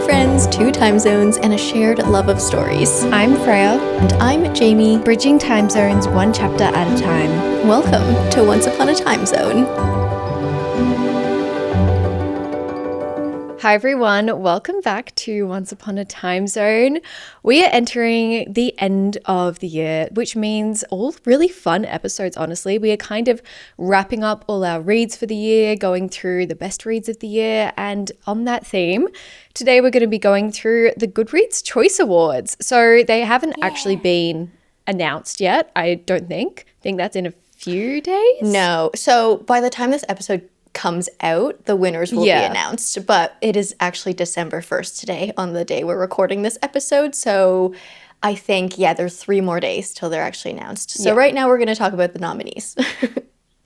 friends, 2 time zones, and a shared love of stories. I'm Freya. And I'm Jamie. Bridging time zones 1 chapter at a time. Welcome to Once Upon a Time Zone. Hi everyone, welcome back to Once Upon a Time Zone. We are entering the end of the year, which means all really fun episodes, honestly. We are kind of wrapping up all our reads for the year, going through the best reads of the year, and on that theme, today we're going to be going through the Goodreads Choice Awards. So they haven't actually been announced yet, I don't think. I think that's in a few days. No, so by the time this episode comes out, the winners will be announced, but it is actually December 1st today on the day we're recording this episode, so I think, there's 3 more days till they're actually announced. So right now we're going to talk about the nominees.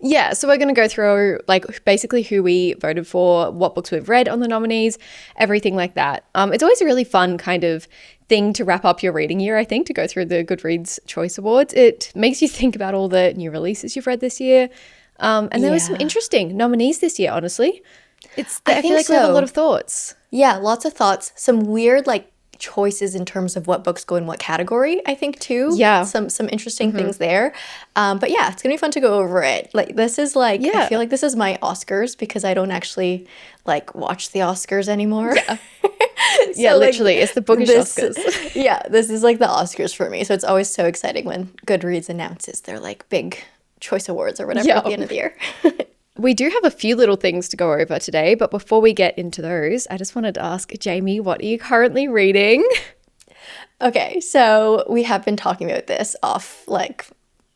So we're going to go through basically who we voted for, what books we've read on the nominees, everything like that. It's always a really fun kind of thing to wrap up your reading year, I think, to go through the Goodreads Choice Awards. It makes you think about all the new releases you've read this year. And there were some interesting nominees this year, honestly. I feel like we have a lot of thoughts. Yeah, lots of thoughts. Some weird choices in terms of what books go in what category, I think, too. Yeah. Some interesting things there. But it's going to be fun to go over it. This is I feel like this is my Oscars because I don't actually watch the Oscars anymore. Yeah. So, literally, it's the bookish Oscars. This is the Oscars for me. So it's always so exciting when Goodreads announces their big Choice Awards or whatever at the end of the year. We do have a few little things to go over today, but before we get into those, I just wanted to ask Jamie, what are you currently reading? Okay, so we have been talking about this off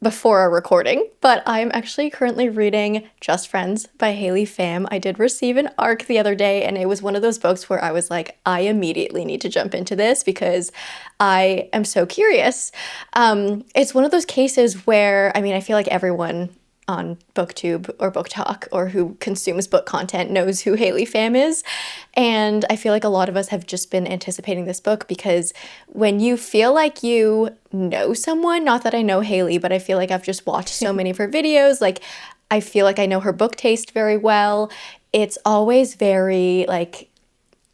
before our recording, but I'm actually currently reading Just Friends by Pham. I did receive an ARC the other day, and it was one of those books where I was like, I immediately need to jump into this because I am so curious. It's one of those cases where, I feel like everyone on BookTube or Book Talk or who consumes book content knows who Pham is. And I feel like a lot of us have just been anticipating this book because when you feel like you know someone, not that I know Haley, but I feel like I've just watched so many of her videos, I feel like I know her book taste very well. It's always very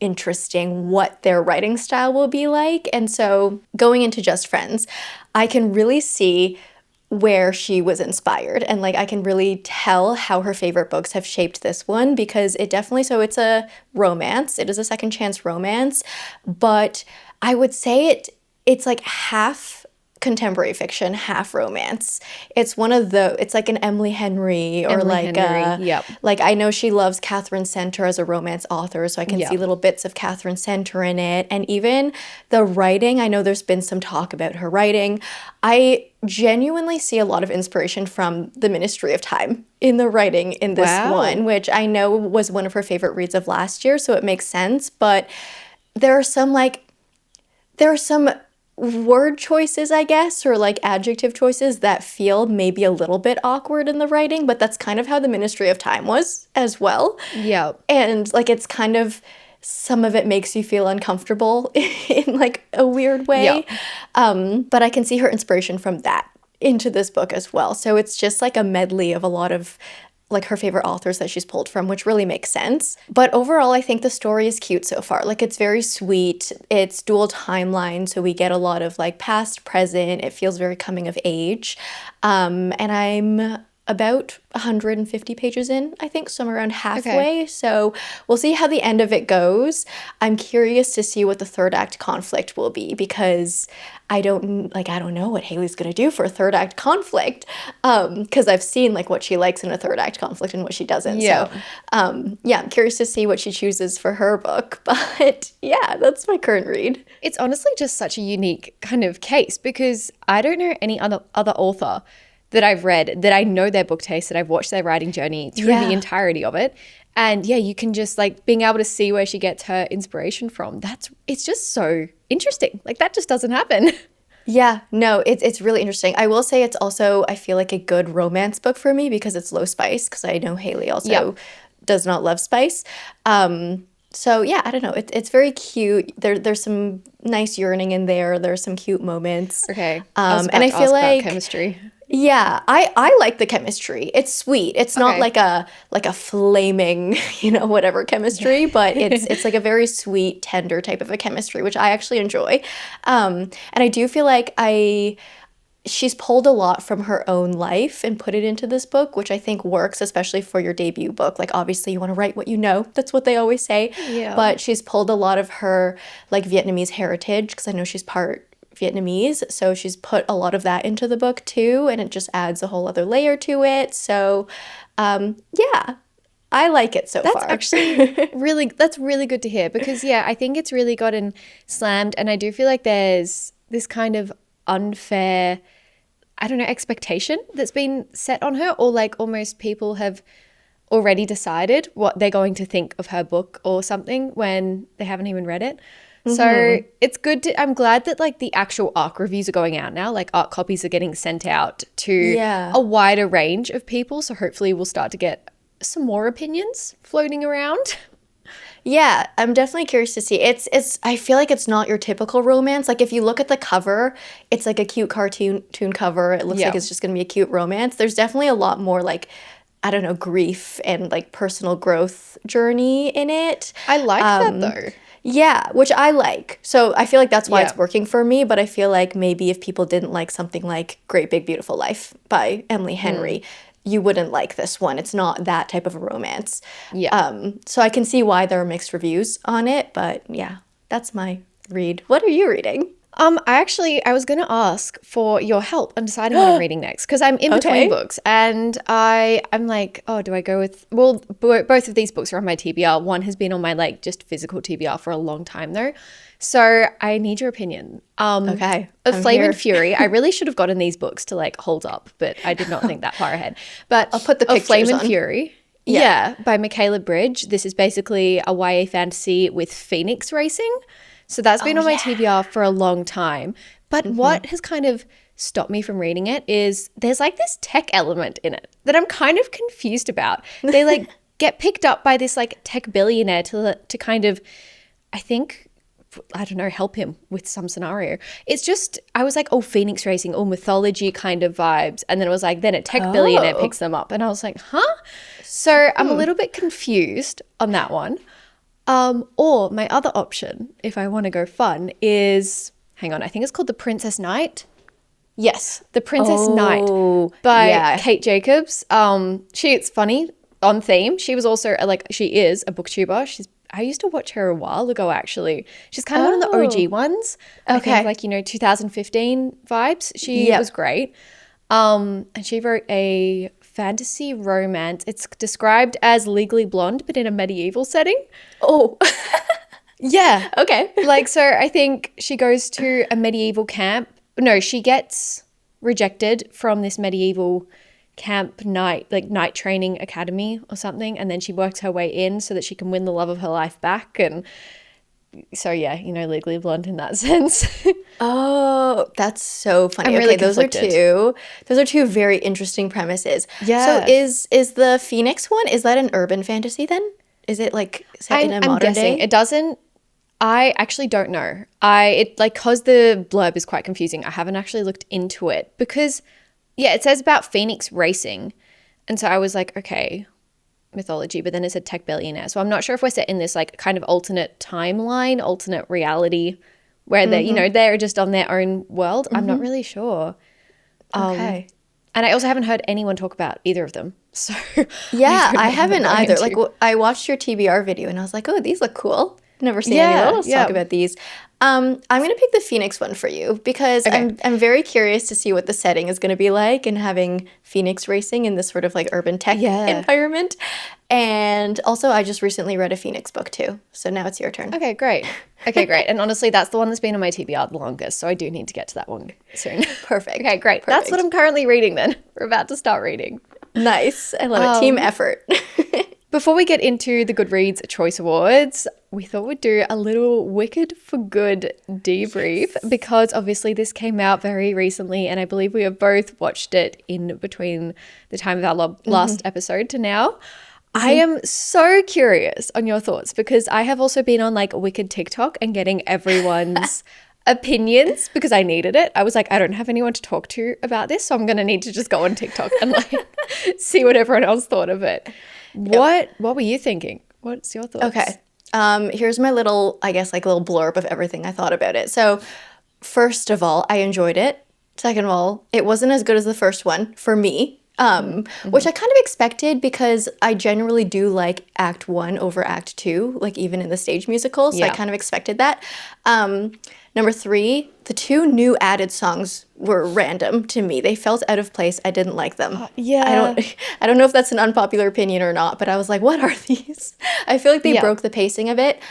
interesting what their writing style will be like. And so going into Just Friends, I can really see where she was inspired. And I can really tell how her favorite books have shaped this one because it definitely, so it's a romance. It is a second chance romance, but I would say it's half contemporary fiction, half romance. It's one of the, it's like an Emily Henry or I know she loves Catherine Center as a romance author, so I can see little bits of Catherine Center in it. And even the writing, I know there's been some talk about her writing. I genuinely see a lot of inspiration from The Ministry of Time in the writing in this one, which I know was one of her favorite reads of last year, so it makes sense. But there are some word choices, I guess, or adjective choices that feel maybe a little bit awkward in the writing, but that's kind of how The Ministry of Time was as well. Yeah. And it's kind of, some of it makes you feel uncomfortable in a weird way. Yeah. But I can see her inspiration from that into this book as well. So it's just a medley of a lot of her favorite authors that she's pulled from, which really makes sense. But overall, I think the story is cute so far. It's very sweet. It's dual timeline, so we get a lot of past, present. It feels very coming of age. And I'm about 150 pages in, I think, somewhere around halfway. Okay. So we'll see how the end of it goes. I'm curious to see what the third act conflict will be because I don't know what Haley's going to do for a third act conflict because I've seen what she likes in a third act conflict and what she doesn't. Yeah. So I'm curious to see what she chooses for her book. But that's my current read. It's honestly just such a unique kind of case because I don't know any other author that I've read that I know their book taste, that I've watched their writing journey through the entirety of it. And you can just being able to see where she gets her inspiration from. It's just so interesting. That just doesn't happen. Yeah, no, it's really interesting. I will say it's also, I feel a good romance book for me because it's low spice because I know Haley also does not love spice. So I don't know. It's very cute. There's some nice yearning in there. There's some cute moments. Okay. And I feel about chemistry. Yeah, I like the chemistry. It's sweet. It's not Okay. like a flaming, whatever chemistry, but it's like a very sweet, tender type of a chemistry, which I actually enjoy. And I do feel like I she's pulled a lot from her own life and put it into this book, which I think works, especially for your debut book. Like, obviously, you want to write what you know. That's what they always say. Yeah. But she's pulled a lot of her, like, Vietnamese heritage, because I know she's part Vietnamese. So she's put a lot of that into the book, too. And it just adds a whole other layer to it. So, yeah, I like it so That's far. actually that's really good to hear because yeah, I think it's really gotten slammed and I do feel like there's this kind of unfair, I don't know, expectation that's been set on her or like almost people have already decided what they're going to think of her book or something when they haven't even read it. So it's good to, I'm glad that like the actual ARC reviews are going out now, like ARC copies are getting sent out to Yeah. a wider range of people. So hopefully we'll start to get some more opinions floating around. Yeah, I'm definitely curious to see. It's I feel like it's not your typical romance. Like if you look at the cover, it's like a cute cartoon tune cover. It looks like Yeah. it's just going to be a cute romance. There's definitely a lot more like I don't know, grief and like personal growth journey in it. I like that though. Yeah, which I like. So I feel like that's why Yeah. it's working for me, but I feel like maybe if people didn't like something like Great Big Beautiful Life by Emily Henry, you wouldn't like this one. It's not that type of a romance. Yeah. So I can see why there are mixed reviews on it, but yeah, that's my read. What are you reading? I was going to ask for your help on deciding what I'm reading next because I'm in between Okay. books and I'm like, oh, do I go with, well, both of these books are on my TBR. One has been on my like just physical TBR for a long time though. So I need your opinion. Okay, Of I'm Flame here. and Fury, I really should have gotten these books to like hold up, but I did not think that far ahead. But I'll put the of Flame pictures and on. Fury, yeah, by Mikayla Bridge. This is basically a YA fantasy with Phoenix racing. So that's been on my yeah. TBR for a long time. But what has kind of stopped me from reading it is there's like this tech element in it that I'm kind of confused about. They like get picked up by this like tech billionaire to kind of, I think, I don't know, help him with some scenario. It's just, I was like, oh, Phoenix Racing, oh, mythology kind of vibes. And then it was like, then a tech billionaire picks them up. And I was like, huh? So I'm a little bit confused on that one. Or my other option, if I want to go fun, is, hang on, I think it's called The Princess Knight. Yes, The Princess Knight by yeah. Cait Jacobs. It's funny, on theme. She was also she is a booktuber. I used to watch her a while ago actually. She's kind of one of the OG ones. I Okay. think like 2015 vibes. She Yep. was great. And she wrote a fantasy romance. It's described as Legally Blonde, but in a medieval setting. Oh, Yeah. okay. Like, so I think she goes to a medieval camp. No, she gets rejected from this medieval camp night training academy or something. And then she works her way in so that she can win the love of her life back. And so, yeah, Legally Blonde in that sense. Oh, that's so funny. I'm really Okay, conflicted. those are two very interesting premises. Yeah. So is the Phoenix one, is that an urban fantasy then? Is it like set in a I'm modern guessing day? it doesn't. I actually don't know. Cause the blurb is quite confusing. I haven't actually looked into it because, yeah, it says about Phoenix racing, and so I was like, okay, mythology, but then it said tech billionaire. So I'm not sure if we're set in this like kind of alternate timeline, alternate reality, where they're just on their own world. I'm not really sure. Okay. And I also haven't heard anyone talk about either of them. So Yeah, don't I know what haven't I'm going either. into. Like I watched your TBR video and I was like, oh, these look cool. Never seen any Yeah, of those. Let's talk yeah. about these. I'm gonna pick the Phoenix one for you because Okay. I'm very curious to see what the setting is gonna be like and having Phoenix racing in this sort of like urban tech Yeah. environment. And also I just recently read a Phoenix book too. So now it's your turn. Okay, great. And honestly, that's the one that's been on my TBR the longest, so I do need to get to that one soon. Perfect. Okay, great. That's what I'm currently reading then. We're about to start reading. Nice. I love it. Team effort. Before we get into the Goodreads Choice Awards, we thought we'd do a little Wicked for Good debrief because obviously this came out very recently and I believe we have both watched it in between the time of our last episode to now. I am so curious on your thoughts because I have also been on like Wicked TikTok and getting everyone's opinions because I needed it. I was like, I don't have anyone to talk to about this, so I'm going to need to just go on TikTok and like see what everyone else thought of it. What were you thinking? What's your thoughts? Okay. Here's my little, I guess, like little blurb of everything I thought about it. So, first of all, I enjoyed it. Second of all, it wasn't as good as the first one for me, which I kind of expected because I generally do like Act 1 over Act 2, like even in the stage musical. So I kind of expected that. Number 3, the 2 new added songs were random to me. They felt out of place. I didn't like them. Yeah. I don't know if that's an unpopular opinion or not, but I was like, what are these? I feel like they broke the pacing of it.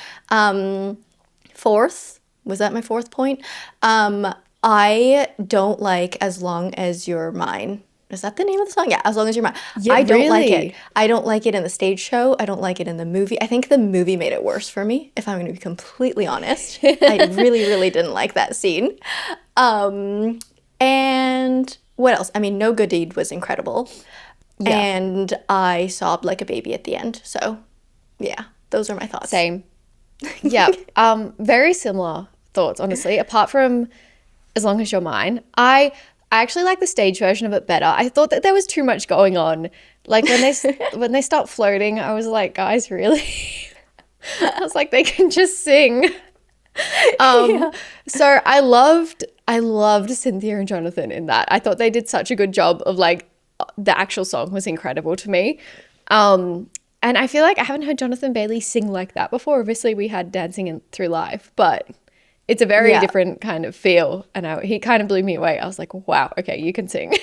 Fourth, was that my fourth point? I don't like As Long As You're Mine. Is that the name of the song? Yeah, As Long As You're Mine. Yeah, I don't like really? it. I don't like it in the stage show. I don't like it in the movie. I think the movie made it worse for me, if I'm going to be completely honest. I really, really didn't like that scene. And what else? I mean, No Good Deed was incredible. Yeah. And I sobbed like a baby at the end. So, yeah, those are my thoughts. Same. Yeah. Very similar thoughts, honestly. Apart from As Long As You're Mine, I actually like the stage version of it better. I thought that there was too much going on. Like when they start floating, I was like, guys, really? I was like, they can just sing. So I loved Cynthia and Jonathan in that. I thought they did such a good job of like the actual song was incredible to me. And I feel like I haven't heard Jonathan Bailey sing like that before. Obviously, we had Dancing Through Life, but it's a very different kind of feel. And he kind of blew me away. I was like, wow, okay, you can sing.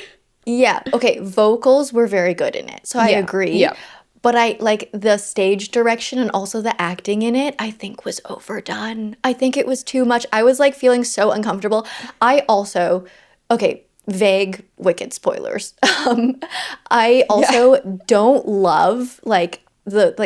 Yeah. Okay. Vocals were very good in it. So I agree. Yeah. But I like the stage direction and also the acting in it, I think was overdone. I think it was too much. I was like feeling so uncomfortable. I also, okay, vague Wicked spoilers. I also don't love like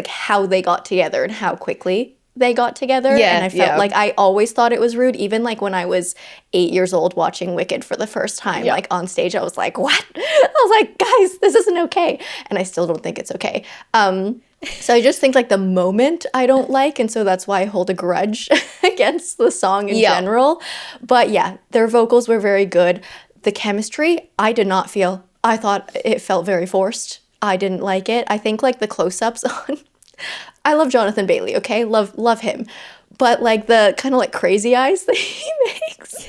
how they got together and how quickly they got together. Yeah, And I felt like I always thought it was rude. Even like when I was 8 years old watching Wicked for the first time, like on stage, I was like, what? I was like, guys, this isn't okay. And I still don't think it's okay. So I just think like the moment I don't like. And so that's why I hold a grudge against the song in general. But yeah, their vocals were very good. The chemistry, I did not feel. I thought it felt very forced. I didn't like it. I think like the close-ups on I love Jonathan Bailey, okay? Love him. But like the kind of like crazy eyes that he makes.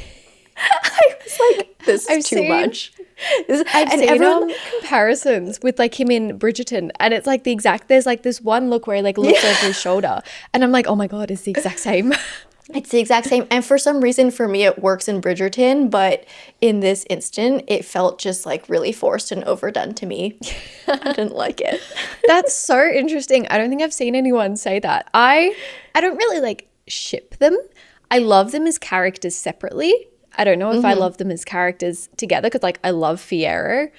I was like, this is too much. I've seen comparisons with like him in Bridgerton, and it's like there's like this one look where he like looks over his shoulder, and I'm like, oh my God, it's the exact same. It's the exact same. And for some reason, for me, it works in Bridgerton. But in this instant, it felt just like really forced and overdone to me. I didn't like it. That's so interesting. I don't think I've seen anyone say that. I don't really like ship them. I love them as characters separately. I don't know if I love them as characters together because like I love Fiyero.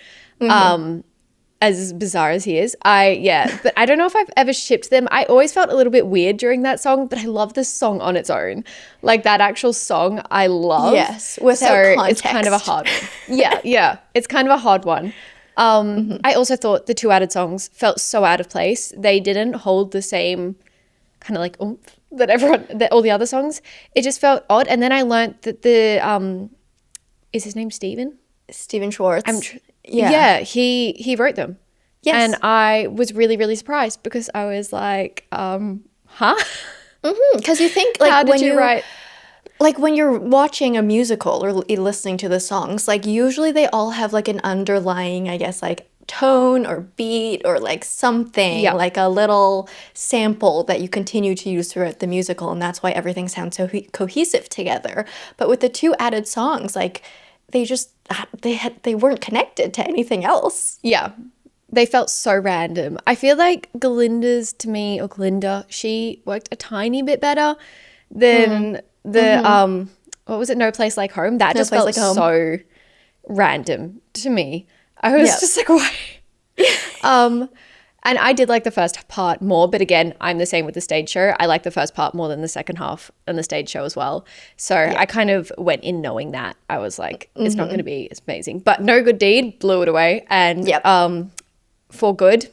As bizarre as he is. But I don't know if I've ever shipped them. I always felt a little bit weird during that song, but I love this song on its own. Like that actual song I love. Yes, without context. It's kind of a hard one. Yeah. It's kind of a hard one. I also thought the 2 added songs felt so out of place. They didn't hold the same kind of like oomph that all the other songs. It just felt odd. And then I learned that is his name Steven? Steven Schwartz. He wrote them. Yes. And I was really, really surprised because I was like, huh? Because you think like how did you write? Like when you're watching a musical or listening to the songs, like usually they all have like an underlying, I guess, like tone or beat or like something, like a little sample that you continue to use throughout the musical. And that's why everything sounds so cohesive together. But with the 2 added songs, like they weren't connected to anything else. Yeah. They felt so random. I feel like Glinda, she worked a tiny bit better than the what was it, No Place Like Home? That just felt so random to me. I was just like, why? And I did like the first part more, but again, I'm the same with the stage show. I like the first part more than the second half and the stage show as well. So I kind of went in knowing that. I was like, it's not going to be as amazing. But No Good Deed blew it away. And For Good,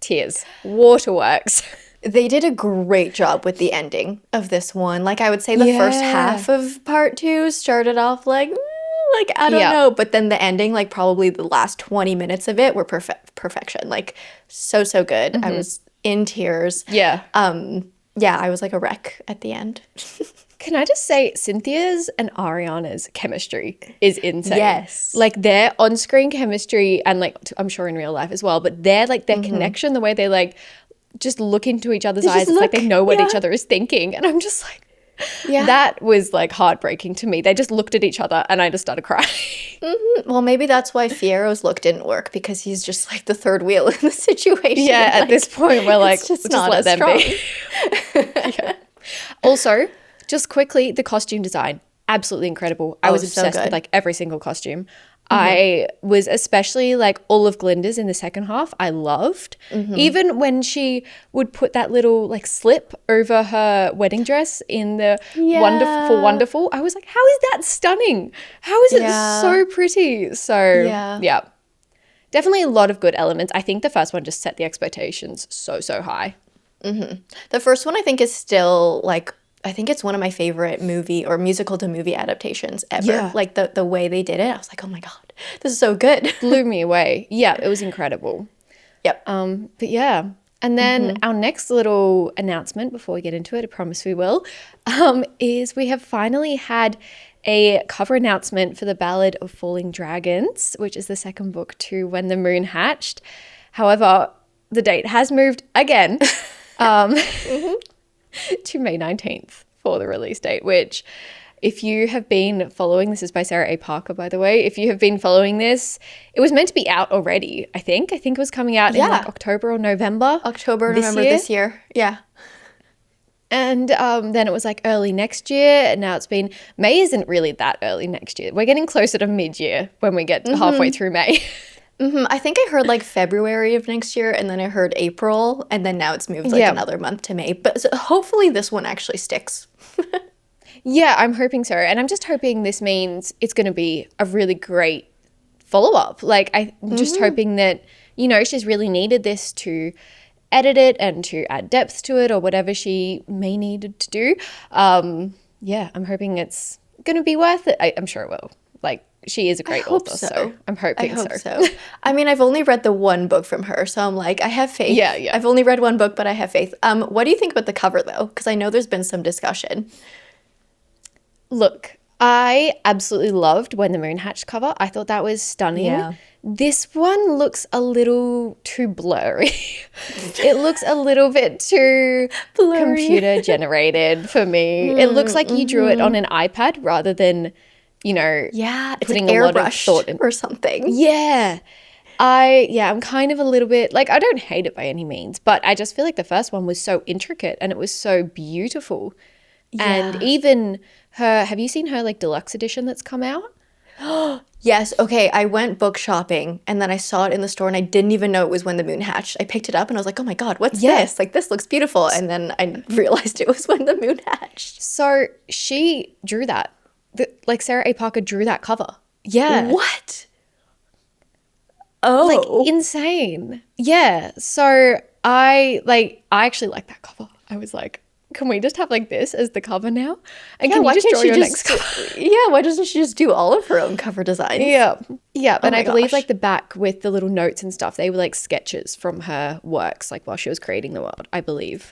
tears, waterworks. They did a great job with the ending of this one. Like I would say the first Yeah. half of part two started off like, like I don't Yeah. know, but then the ending, like probably the last 20 minutes of it were perfection. Like so so good. I was in tears. Yeah. Yeah, I was like a wreck at the end. Can I just say Cynthia's and Ariana's chemistry is insane. Yes. Like their on-screen chemistry and like I'm sure in real life as well, but their like their connection, the way they like just look into each other's They eyes, just it's like they look, know what yeah. each other is thinking. And I'm just like, Yeah. that was like heartbreaking to me. They just looked at each other and I just started crying. Well, maybe that's why Fiero's look didn't work because he's just like the third wheel in the situation. Yeah, at Like, this point we're like, it's just just not let as them strong. be. Yeah. Also, just quickly, the costume design, absolutely incredible. I was so obsessed with good. like every single costume. I was especially like all of Glinda's in the second half. I loved. Even when she would put that little like slip over her wedding dress in the Yeah. wonderful. I was like, how is that stunning? How is it Yeah. so pretty? So Yeah. yeah. Definitely a lot of good elements. I think the first one just set the expectations so high. The first one I think is still like I think it's one of my favorite movie or musical to movie adaptations ever. Yeah. Like the way they did it, I was like, oh my God, this is so good. Blew me away. Yeah, it was incredible. Yep. But yeah. And then our next little announcement before we get into it, I promise we will, is we have finally had a cover announcement for the Ballad of Falling Dragons, which is the second book to When the Moon Hatched. However, the date has moved again to May 19th for the release date, which if you have been following, this is by Sarah A. Parker, by the way. If you have been following this, it was meant to be out already, I think. I think it was coming out in like October or November. November this year. Yeah. And then it was like early next year. And now it's been, May isn't really that early next year. We're getting closer to mid-year when we get halfway through May. I think I heard like February of next year and then I heard April and then now it's moved like another month to May. But so hopefully this one actually sticks. Yeah, I'm hoping so. And I'm just hoping this means it's going to be a really great follow-up. Like I'm just hoping that, you know, she's really needed this to edit it and to add depth to it or whatever she may needed to do. Yeah, I'm hoping it's going to be worth it. I'm sure it will. Like she is a great author, so I'm hoping I hope so. I mean, I've only read the one book from her, so I'm like, I have faith. Yeah, yeah. I've only read one book, but I have faith. What do you think about the cover though? Because I know there's been some discussion. Look, I absolutely loved When the Moon Hatched cover. I thought that was stunning. Yeah. This one looks a little too blurry. It looks a little bit too computer generated for me. It looks like you drew it on an iPad rather than, you know, Yeah, it's putting like a lot of airbrushed thought in. or something. Yeah. I'm kind of a little bit like I don't hate it by any means, but I just feel like the first one was so intricate and it was so beautiful. And even her, have you seen her like deluxe edition that's come out? Yes, okay, I went book shopping and then I saw it in the store and I didn't even know it was When the Moon Hatched. I picked it up and I was like, oh my God, what's this? Like, this looks beautiful. And then I realized it was When the Moon Hatched. So she drew that. Like Sarah A. Parker drew that cover. Yeah. What? Oh. Like insane. Yeah. So I actually like that cover. I was like, can we just have like this as the cover now? And can you just draw your next cover? Yeah, why doesn't she just do all of her own cover designs? Yeah. Yeah. And I believe gosh. like the back with the little notes and stuff, they were like sketches from her works, like while she was creating the world, I believe.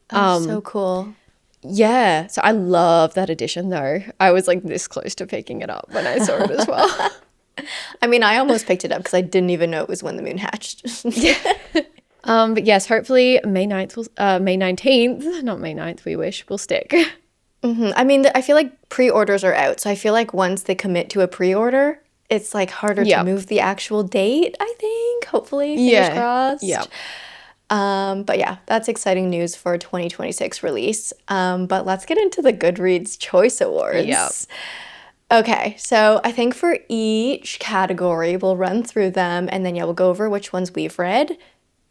Oh, so cool. Yeah. So I love that edition though. I was like this close to picking it up when I saw it as well. I mean, I almost picked it up because I didn't even know it was When the Moon Hatched. But yes, hopefully May 19th, not May 9th, we wish, will stick. I mean, I feel like pre-orders are out. So I feel like once they commit to a pre-order, it's like harder to move the actual date, I think. Hopefully, fingers crossed. Yeah. But yeah, that's exciting news for 2026 release. But let's get into the Goodreads Choice Awards. Yep. Okay, so I think for each category, we'll run through them and then we'll go over which ones we've read,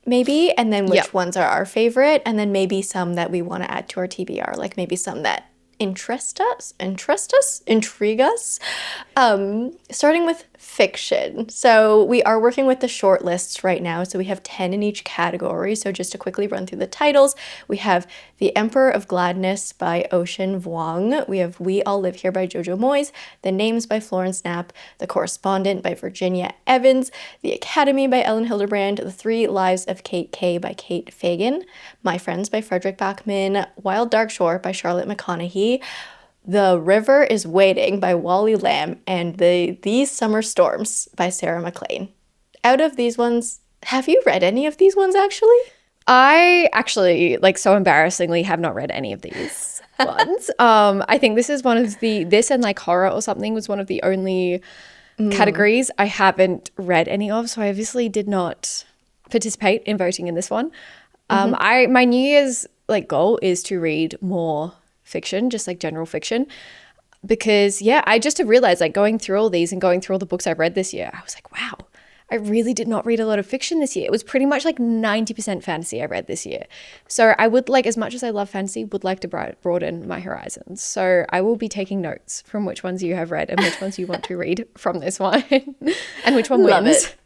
maybe, and then which ones are our favorite, and then maybe some that we want to add to our TBR, like maybe some that intrigue us. Starting with fiction. So we are working with the short lists right now. So we have 10 in each category. So just to quickly run through the titles, we have The Emperor of Gladness by Ocean Vuong. We have We All Live Here by Jojo Moyes, The Names by Florence Knapp, The Correspondent by Virginia Evans, The Academy by Ellen Hildebrand, The Three Lives of Kate K by Kate Fagan, My Friends by Frederick Backman, Wild Dark Shore by Charlotte McConaughey, The River is Waiting by Wally Lamb, and These Summer Storms by Sarah MacLean. Out of these ones, have you read any of these ones actually? I actually, like, so embarrassingly have not read any of these ones. I think this is one of this and like horror or something was one of the only categories I haven't read any of. So I obviously did not participate in voting in this one. My New Year's like goal is to read more fiction, just like general fiction, because I just have realized, like, going through all these and going through all the books I've read this year, I was like, wow, I really did not read a lot of fiction this year. It was pretty much like 90% fantasy I read this year. So I would like, as much as I love fantasy, would like to broaden my horizons. So I will be taking notes from which ones you have read and which ones you want to read from this one and which one Love wins. it.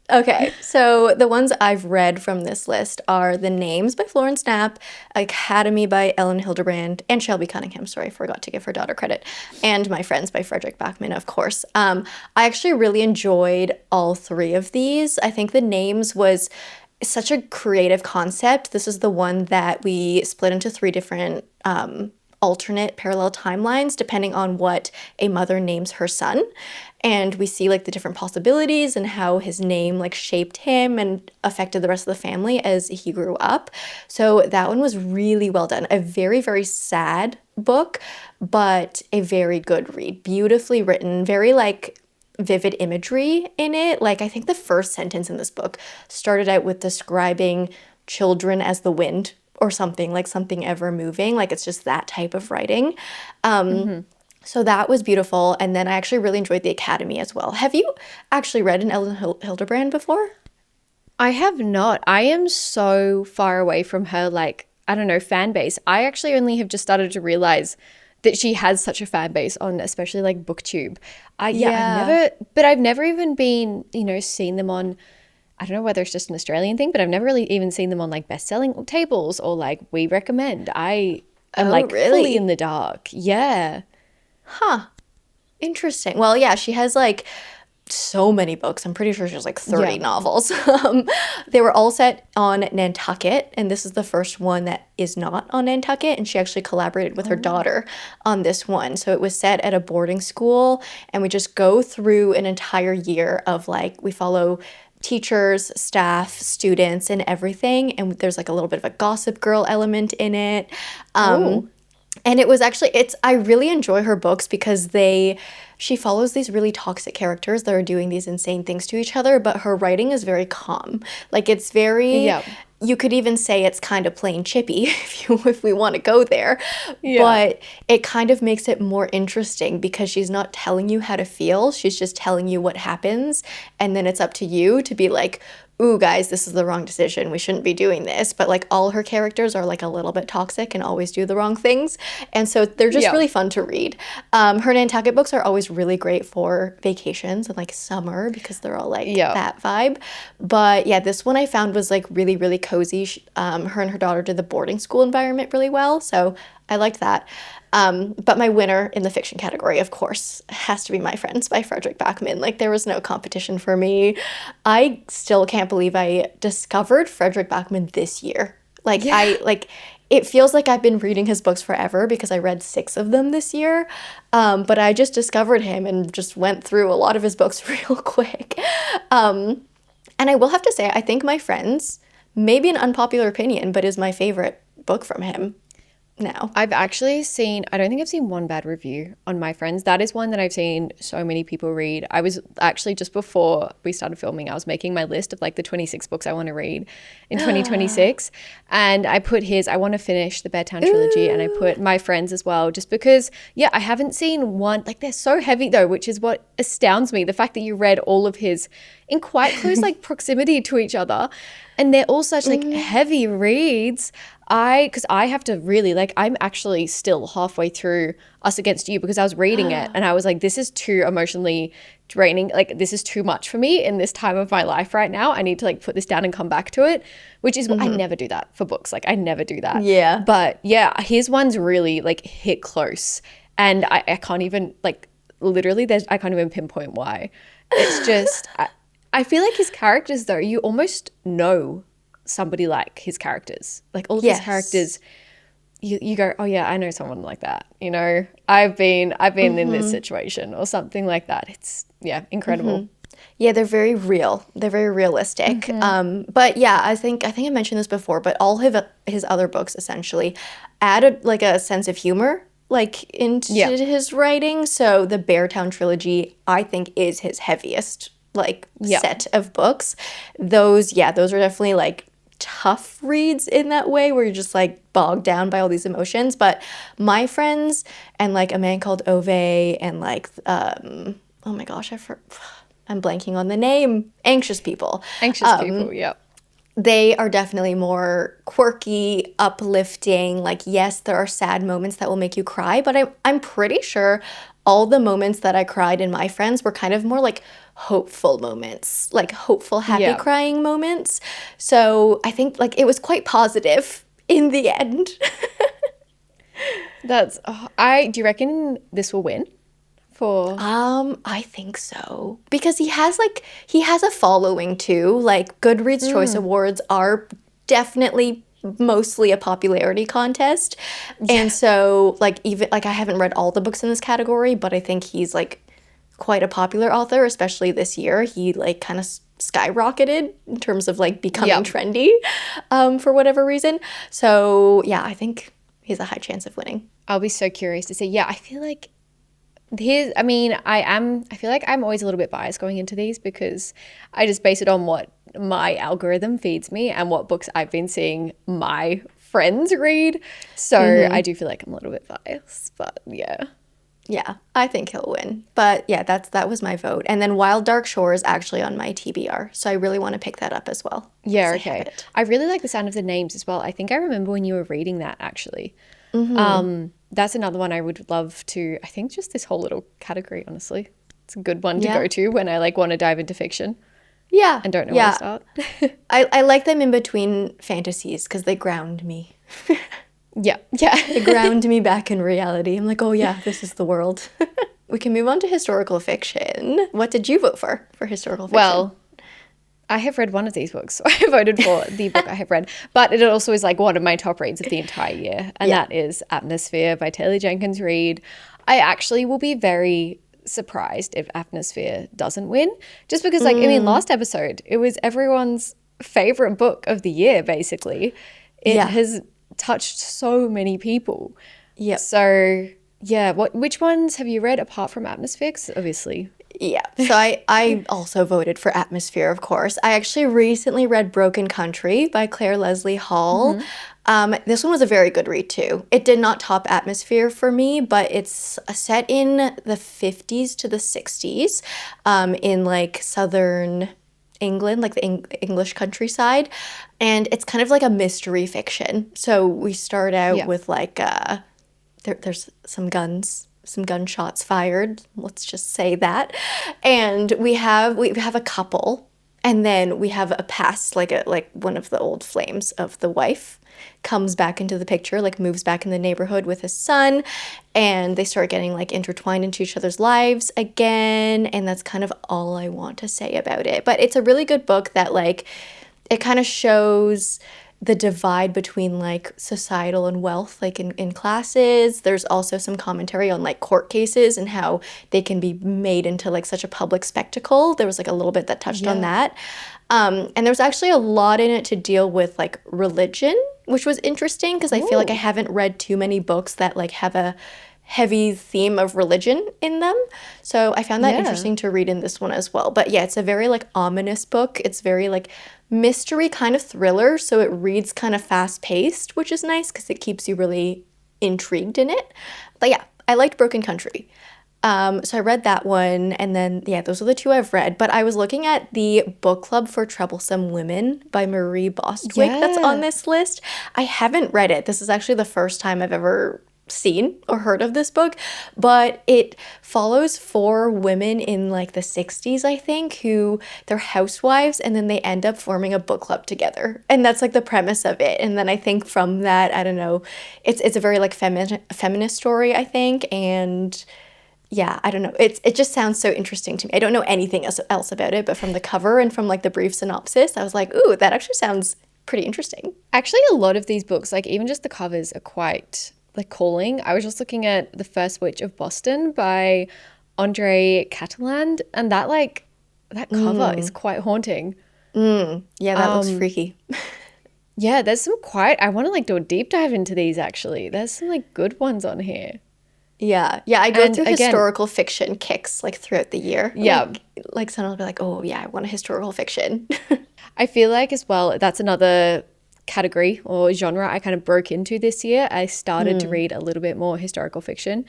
Okay, so the ones I've read from this list are The Names by Florence Knapp, Academy by Ellen Hildebrand, and Shelby Cunningham. Sorry, I forgot to give her daughter credit. And My Friends by Frederick Backman, of course. I actually really enjoyed all three of these. I think The Names was such a creative concept. This is the one that we split into three different alternate parallel timelines depending on what a mother names her son, and we see like the different possibilities and how his name like shaped him and affected the rest of the family as he grew up. So that one was really well done. A very, very sad book, but a very good read. Beautifully written, very like vivid imagery in it. Like, I think the first sentence in this book started out with describing children as the wind or something, like something ever moving. Like, it's just that type of writing. So that was beautiful. And then I actually really enjoyed The Academy as well. Have you actually read an Ellen Hildebrand before? I have not. I am so far away from her, like, I don't know, fan base. I actually only have just started to realize that she has such a fan base on, especially like BookTube. I've never even been, seen them on, I don't know whether it's just an Australian thing, but I've never really even seen them on like best-selling tables or like We Recommend. I am fully in the dark. Yeah. Huh. Interesting. Well, yeah, she has like so many books. I'm pretty sure she has like 30 novels. They were all set on Nantucket, and this is the first one that is not on Nantucket, and she actually collaborated with her daughter on this one. So it was set at a boarding school, and we just go through an entire year of like, we follow teachers, staff, students, and everything, and there's like a little bit of a Gossip Girl element in it. And it was actually, I really enjoy her books because she follows these really toxic characters that are doing these insane things to each other, but her writing is very calm. Like, it's very, you could even say it's kind of plain chippy if we want to go there. But it kind of makes it more interesting because she's not telling you how to feel. She's just telling you what happens. And then it's up to you to be like, ooh, guys, this is the wrong decision. We shouldn't be doing this. But like, all her characters are like a little bit toxic and always do the wrong things. And so they're just really fun to read. Her Nantucket books are always really great for vacations and like summer because they're all like that vibe. But yeah, this one I found was like really, really cozy. Her and her daughter did the boarding school environment really well. So I liked that. But my winner in the fiction category, of course, has to be My Friends by Frederick Backman. Like, there was no competition for me. I still can't believe I discovered Frederick Backman this year. Like, it feels like I've been reading his books forever because I read 6 of them this year. But I just discovered him and just went through a lot of his books real quick. And I will have to say, I think My Friends, maybe an unpopular opinion, but is my favorite book from him now. I've actually seen, I don't think I've seen one bad review on My Friends. That is one that I've seen so many people read. I was actually, just before we started filming, I was making my list of like the 26 books I want to read in 2026. And I put I want to finish the Beartown trilogy, and I put My Friends as well, just because, I haven't seen one, like, they're so heavy though, which is what astounds me. The fact that you read all of his in quite close like proximity to each other, and they're all such like heavy reads. because I have to really, like, I'm actually still halfway through Us Against You because I was reading it and I was like, this is too emotionally draining. Like, this is too much for me in this time of my life right now. I need to like put this down and come back to it, which is, I never do that for books. Like, I never do that. Yeah. But yeah, his ones really like hit close. And I can't even, like, literally, I can't even pinpoint why. It's just, I feel like his characters, though, you almost know somebody like his characters. Like, all of his characters, you go, oh yeah, I know someone like that. You know, I've been in this situation or something like that. It's, yeah, incredible. Yeah, they're very real. They're very realistic. But yeah, I think I mentioned this before, but all of his other books essentially added like a sense of humor like into his writing. So the Beartown trilogy, I think, is his heaviest like set of books. Those are definitely like tough reads in that way where you're just like bogged down by all these emotions. But My Friends and like A Man Called Ove and like oh my gosh, I'm blanking on the name. Anxious People. Yeah. They are definitely more quirky, uplifting. Like, yes, there are sad moments that will make you cry, but I'm pretty sure all the moments that I cried in My Friends were kind of more like hopeful moments, like hopeful, happy crying moments. So I think like it was quite positive in the end. Do you reckon this will win? I think so. Because he has a following too. Like Goodreads Choice Awards are definitely mostly a popularity contest. And so like even like I haven't read all the books in this category, but I think he's like quite a popular author, especially this year. He like kind of skyrocketed in terms of like becoming trendy for whatever reason. So, yeah, I think he has a high chance of winning. I'll be so curious to see. Yeah, I feel like I feel like I'm always a little bit biased going into these because I just base it on what my algorithm feeds me and what books I've been seeing my friends read. So I do feel like I'm a little bit biased, but yeah. Yeah, I think he'll win. But yeah, that was my vote. And then Wild Dark Shore is actually on my TBR. So I really want to pick that up as well. Yeah, okay. I really like the sound of the names as well. I think I remember when you were reading that actually. That's another one I would love to, I think just this whole little category, honestly. It's a good one to go to when I like want to dive into fiction. Yeah. And don't know where to start. I like them in between fantasies because they ground me. Yeah. They ground me back in reality. I'm like, oh yeah, this is the world. We can move on to historical fiction. What did you vote for historical fiction? Well, I have read one of these books, so I voted for the book I have read. But it also is like one of my top reads of the entire year, and that is Atmosphere by Taylor Jenkins Reid. I actually will be very surprised if Atmosphere doesn't win, just because, like, I mean, last episode, it was everyone's favorite book of the year, basically. It has touched so many people. Yeah. So, yeah, which ones have you read apart from Atmosphere? 'Cause obviously... Yeah, so I also voted for Atmosphere, of course. I actually recently read Broken Country by Claire Leslie Hall. This one was a very good read, too. It did not top Atmosphere for me, but it's set in the 50s to the 60s in, like, southern England, like the English countryside. And it's kind of like a mystery fiction. So we start out with, like, there's some gunshots fired, let's just say that, and we have a couple, and then we have a past, like one of the old flames of the wife comes back into the picture, like moves back in the neighborhood with his son, and they start getting like intertwined into each other's lives again, and that's kind of all I want to say about it. But it's a really good book that like it kind of shows the divide between like societal and wealth, like in classes. There's also some commentary on like court cases and how they can be made into like such a public spectacle. There was like a little bit that touched on that. And there was actually a lot in it to deal with like religion, which was interesting because I feel like I haven't read too many books that like have a heavy theme of religion in them. So I found that interesting to read in this one as well. But yeah, it's a very like ominous book. It's very like mystery kind of thriller. So it reads kind of fast paced, which is nice because it keeps you really intrigued in it. But yeah, I liked Broken Country. So I read that one, and then yeah, those are the two I've read. But I was looking at the Book Club for Troublesome Women by Marie Bostwick that's on Yeah. this list. I haven't read it. This is actually the first time I've ever seen or heard of this book, but it follows four women in like the 60s, I think, who they're housewives and then they end up forming a book club together. And that's like the premise of it. And then I think from that, I don't know, it's a very like feminist story, I think, and yeah, I don't know. It just sounds so interesting to me. I don't know anything else about it, but from the cover and from like the brief synopsis, I was like, ooh, that actually sounds pretty interesting. Actually, a lot of these books, like even just the covers, are quite like calling. I was just looking at The First Witch of Boston by Andre Cataland, and that cover is quite haunting. Yeah, that looks freaky. Yeah, there's some quite, I want to like do a deep dive into these actually. There's some like good ones on here. Yeah, yeah, I go And through again, historical fiction kicks like throughout the year. yeah, Like someone will be like, "Oh yeah, I want a historical fiction." I feel like as well, that's another category or genre I kind of broke into this year. I started to read a little bit more historical fiction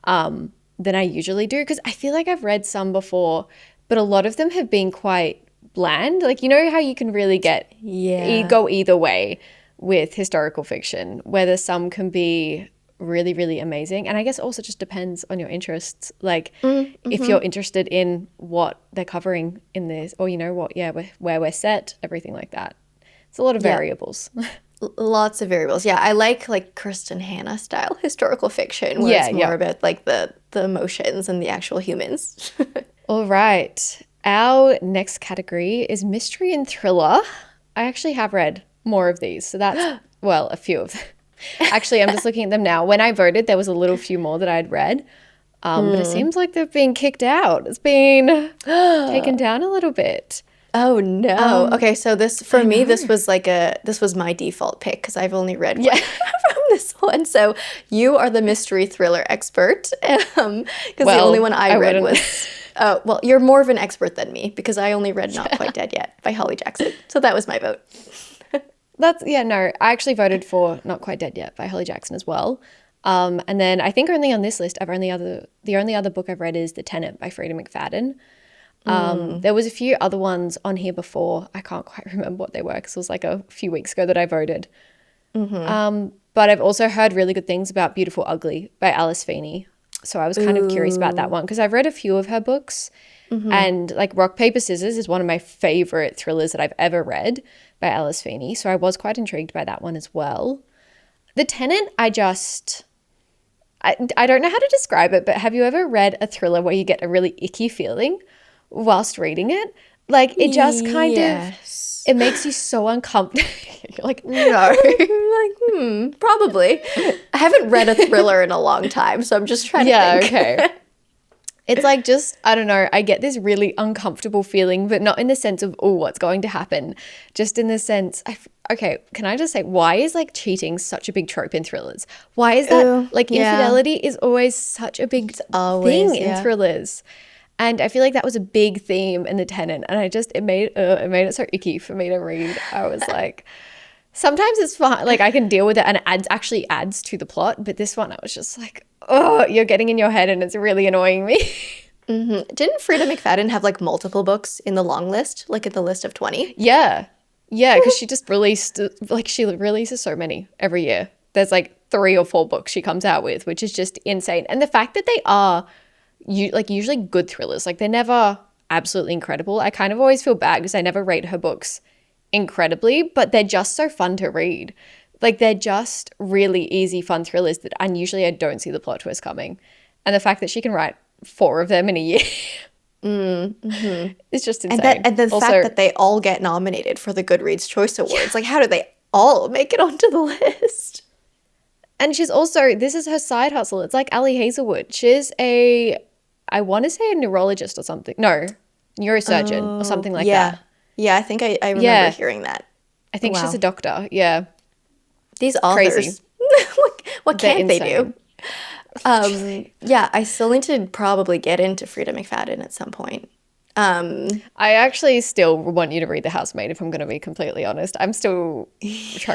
than I usually do because I feel like I've read some before, but a lot of them have been quite bland. Like, you know how you can really get Yeah. go either way with historical fiction, whether some can be really, really amazing. And I guess also just depends on your interests. Like if you're interested in what they're covering in this, or you know what, yeah, where we're set, everything like that. It's a lot of Yeah. variables. Lots of variables. Yeah, I like Kristen Hanna style historical fiction where Yeah, it's more yeah. about like the emotions and the actual humans. All right. Our next category is mystery and thriller. I actually have read more of these. So that's, well, a few of them. Actually, I'm just looking at them now. When I voted, there was a little few more that I'd read. But it seems like they've been kicked out. It's been taken down a little bit. Oh no. Okay, so this for I me know. this was my default pick because I've only read one Yeah. from this one. So you are the mystery thriller expert. Because the only Well, one I I read wouldn't. was oh, well, you're more of an expert than me because I only read Not Quite Dead Yet by Holly Jackson. So that was my vote. That's, yeah, no, I actually voted for Not Quite Dead Yet by Holly Jackson as well. And then I think only on this list, the only other book I've read is The Tenant by Freya McFadden. There was a few other ones on here before. I can't quite remember what they were because it was like a few weeks ago that I voted. But I've also heard really good things about Beautiful Ugly by Alice Feeney. So I was kind of curious about that one because I've read a few of her books. And like Rock, Paper, Scissors is one of my favorite thrillers that I've ever read by Alice Feeney. So I was quite intrigued by that one as well. The Tenant, I don't know how to describe it, but have you ever read a thriller where you get a really icky feeling whilst reading it? Like it just kind of, Yes. it makes you so uncomfortable. You're like, no. Like, probably. I haven't read a thriller in a long time, so I'm just trying to Yeah, think. okay. It's like just, I don't know, I get this really uncomfortable feeling, but not in the sense of, oh, what's going to happen? Just in the sense, okay, can I just say, why is like cheating such a big trope in thrillers? Why is that, Ooh, like yeah. infidelity is always such a big always, thing in yeah. thrillers. And I feel like that was a big theme in The Tenant. And it made it so icky for me to read. I was like, sometimes it's fine. Like I can deal with it and it actually adds to the plot. But this one, I was just like, oh, you're getting in your head and it's really annoying me. Didn't Frida McFadden have like multiple books in the long list, like in the list of 20? Yeah. Yeah, because she just released, like she releases so many every year. There's like 3 or 4 books she comes out with, which is just insane. And the fact that they are usually good thrillers, like they're never absolutely incredible. I kind of always feel bad because I never rate her books incredibly, but they're just so fun to read. Like they're just really easy, fun thrillers that unusually I don't see the plot twist coming. And the fact that she can write 4 of them in a year is just insane. And the fact that they all get nominated for the Goodreads Choice Awards, like how do they all make it onto the list? And she's also, this is her side hustle. It's like Ali Hazelwood. She's I want to say a neurologist or something. No, neurosurgeon or something like yeah. that. Yeah, I think I remember Yeah. hearing that. I think she's Wow. a doctor. Yeah. These Crazy. authors, what They're can't they do? insane. Yeah, I still need to probably get into Frida McFadden at some point. I actually still want you to read The Housemaid if I'm going to be completely honest. I'm still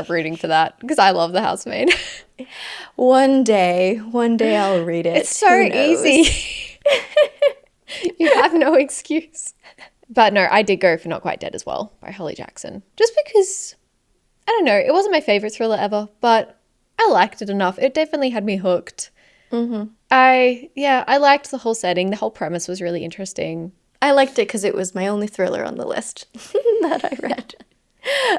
rooting for that because I love The Housemaid. One day I'll read it. It's so Who knows? easy. You have no excuse. But no, I did go for Not Quite Dead as well by Holly Jackson. Just because, I don't know, it wasn't my favorite thriller ever, but I liked it enough. It definitely had me hooked. I liked the whole setting. The whole premise was really interesting. I liked it because it was my only thriller on the list that I read.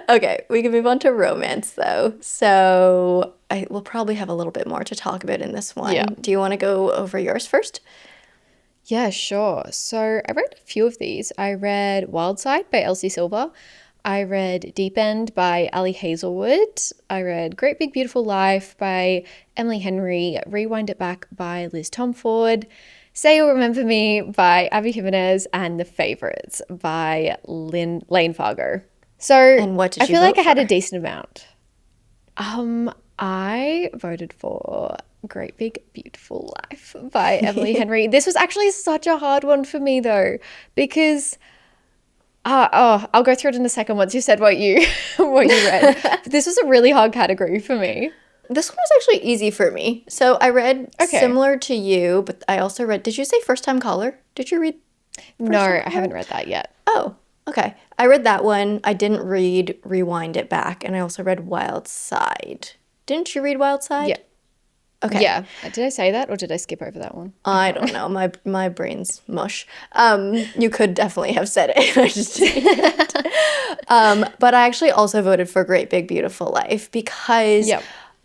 Okay, we can move on to romance though. So I will probably have a little bit more to talk about in this one. Yeah. Do you want to go over yours first? Yeah, sure. So I read a few of these. I read Wild Side by Elsie Silver. I read Deep End by Ali Hazelwood. I read Great Big Beautiful Life by Emily Henry. Rewind It Back by Liz Tomford. Say You'll Remember Me by Abby Jimenez. And The Favourites by Lane Fargo. So And what did I you feel like vote I had a for? decent amount. I voted for Great Big Beautiful Life by Emily Henry. This was actually such a hard one for me though, because I'll go through it in a second once you said what you what you read. But this was a really hard category for me. This one was actually easy for me. So I read Okay. similar to you, but I also read, did you say First Time Caller? Did you read No, First Time I Caller? haven't read that yet. Oh, okay. I read that one. I didn't read Rewind It Back, and I also read Wild Side. Didn't you read Wild Yeah. Side? Okay. Yeah. Did I say that or did I skip over that one? I I can't don't remember. know. My brain's mush. You could definitely have said it. I just didn't. But I actually also voted for Great Big Beautiful Life because Yep.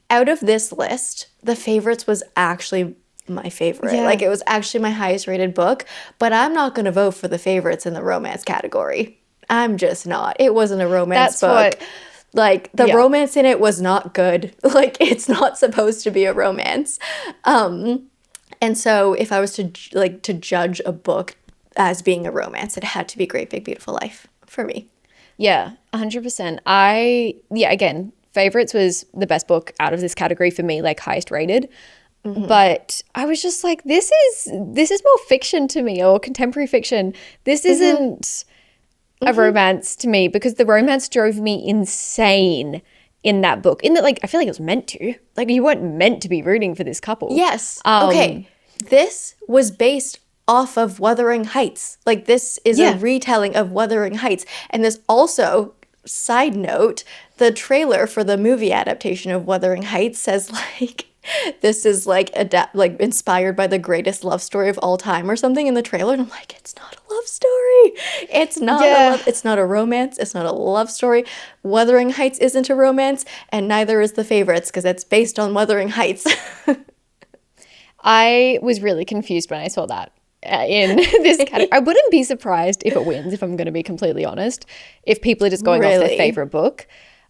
out of this list, The Favorites was actually my favorite. Like Yeah. it was actually my highest rated book, but I'm not going to vote for The Favorites in the romance category. I'm just not. It wasn't a romance That's book. what, Like the yeah. romance in it was not good. Like it's not supposed to be a romance. And so if I was to to judge a book as being a romance, it had to be Great Big Beautiful Life for me. Yeah, 100%. Again, Favorites was the best book out of this category for me, like highest rated. But I was just like, this is more fiction to me or contemporary fiction. This isn't a romance to me because the romance drove me insane in that book. In that, like, I feel like it was meant to. Like, you weren't meant to be rooting for this couple. Yes. Okay. This was based off of Wuthering Heights. Like this is a Yeah. retelling of Wuthering Heights. And this also, side note, the trailer for the movie adaptation of Wuthering Heights says like this is like like inspired by the greatest love story of all time or something in the trailer. And I'm like, it's not a love story. Yeah. It's not a romance. It's not a love story. Wuthering Heights isn't a romance, and neither is The Favorites because it's based on Wuthering Heights. I was really confused when I saw that in this category. I wouldn't be surprised if it wins, if I'm going to be completely honest, if people are just going off their Really? favorite book.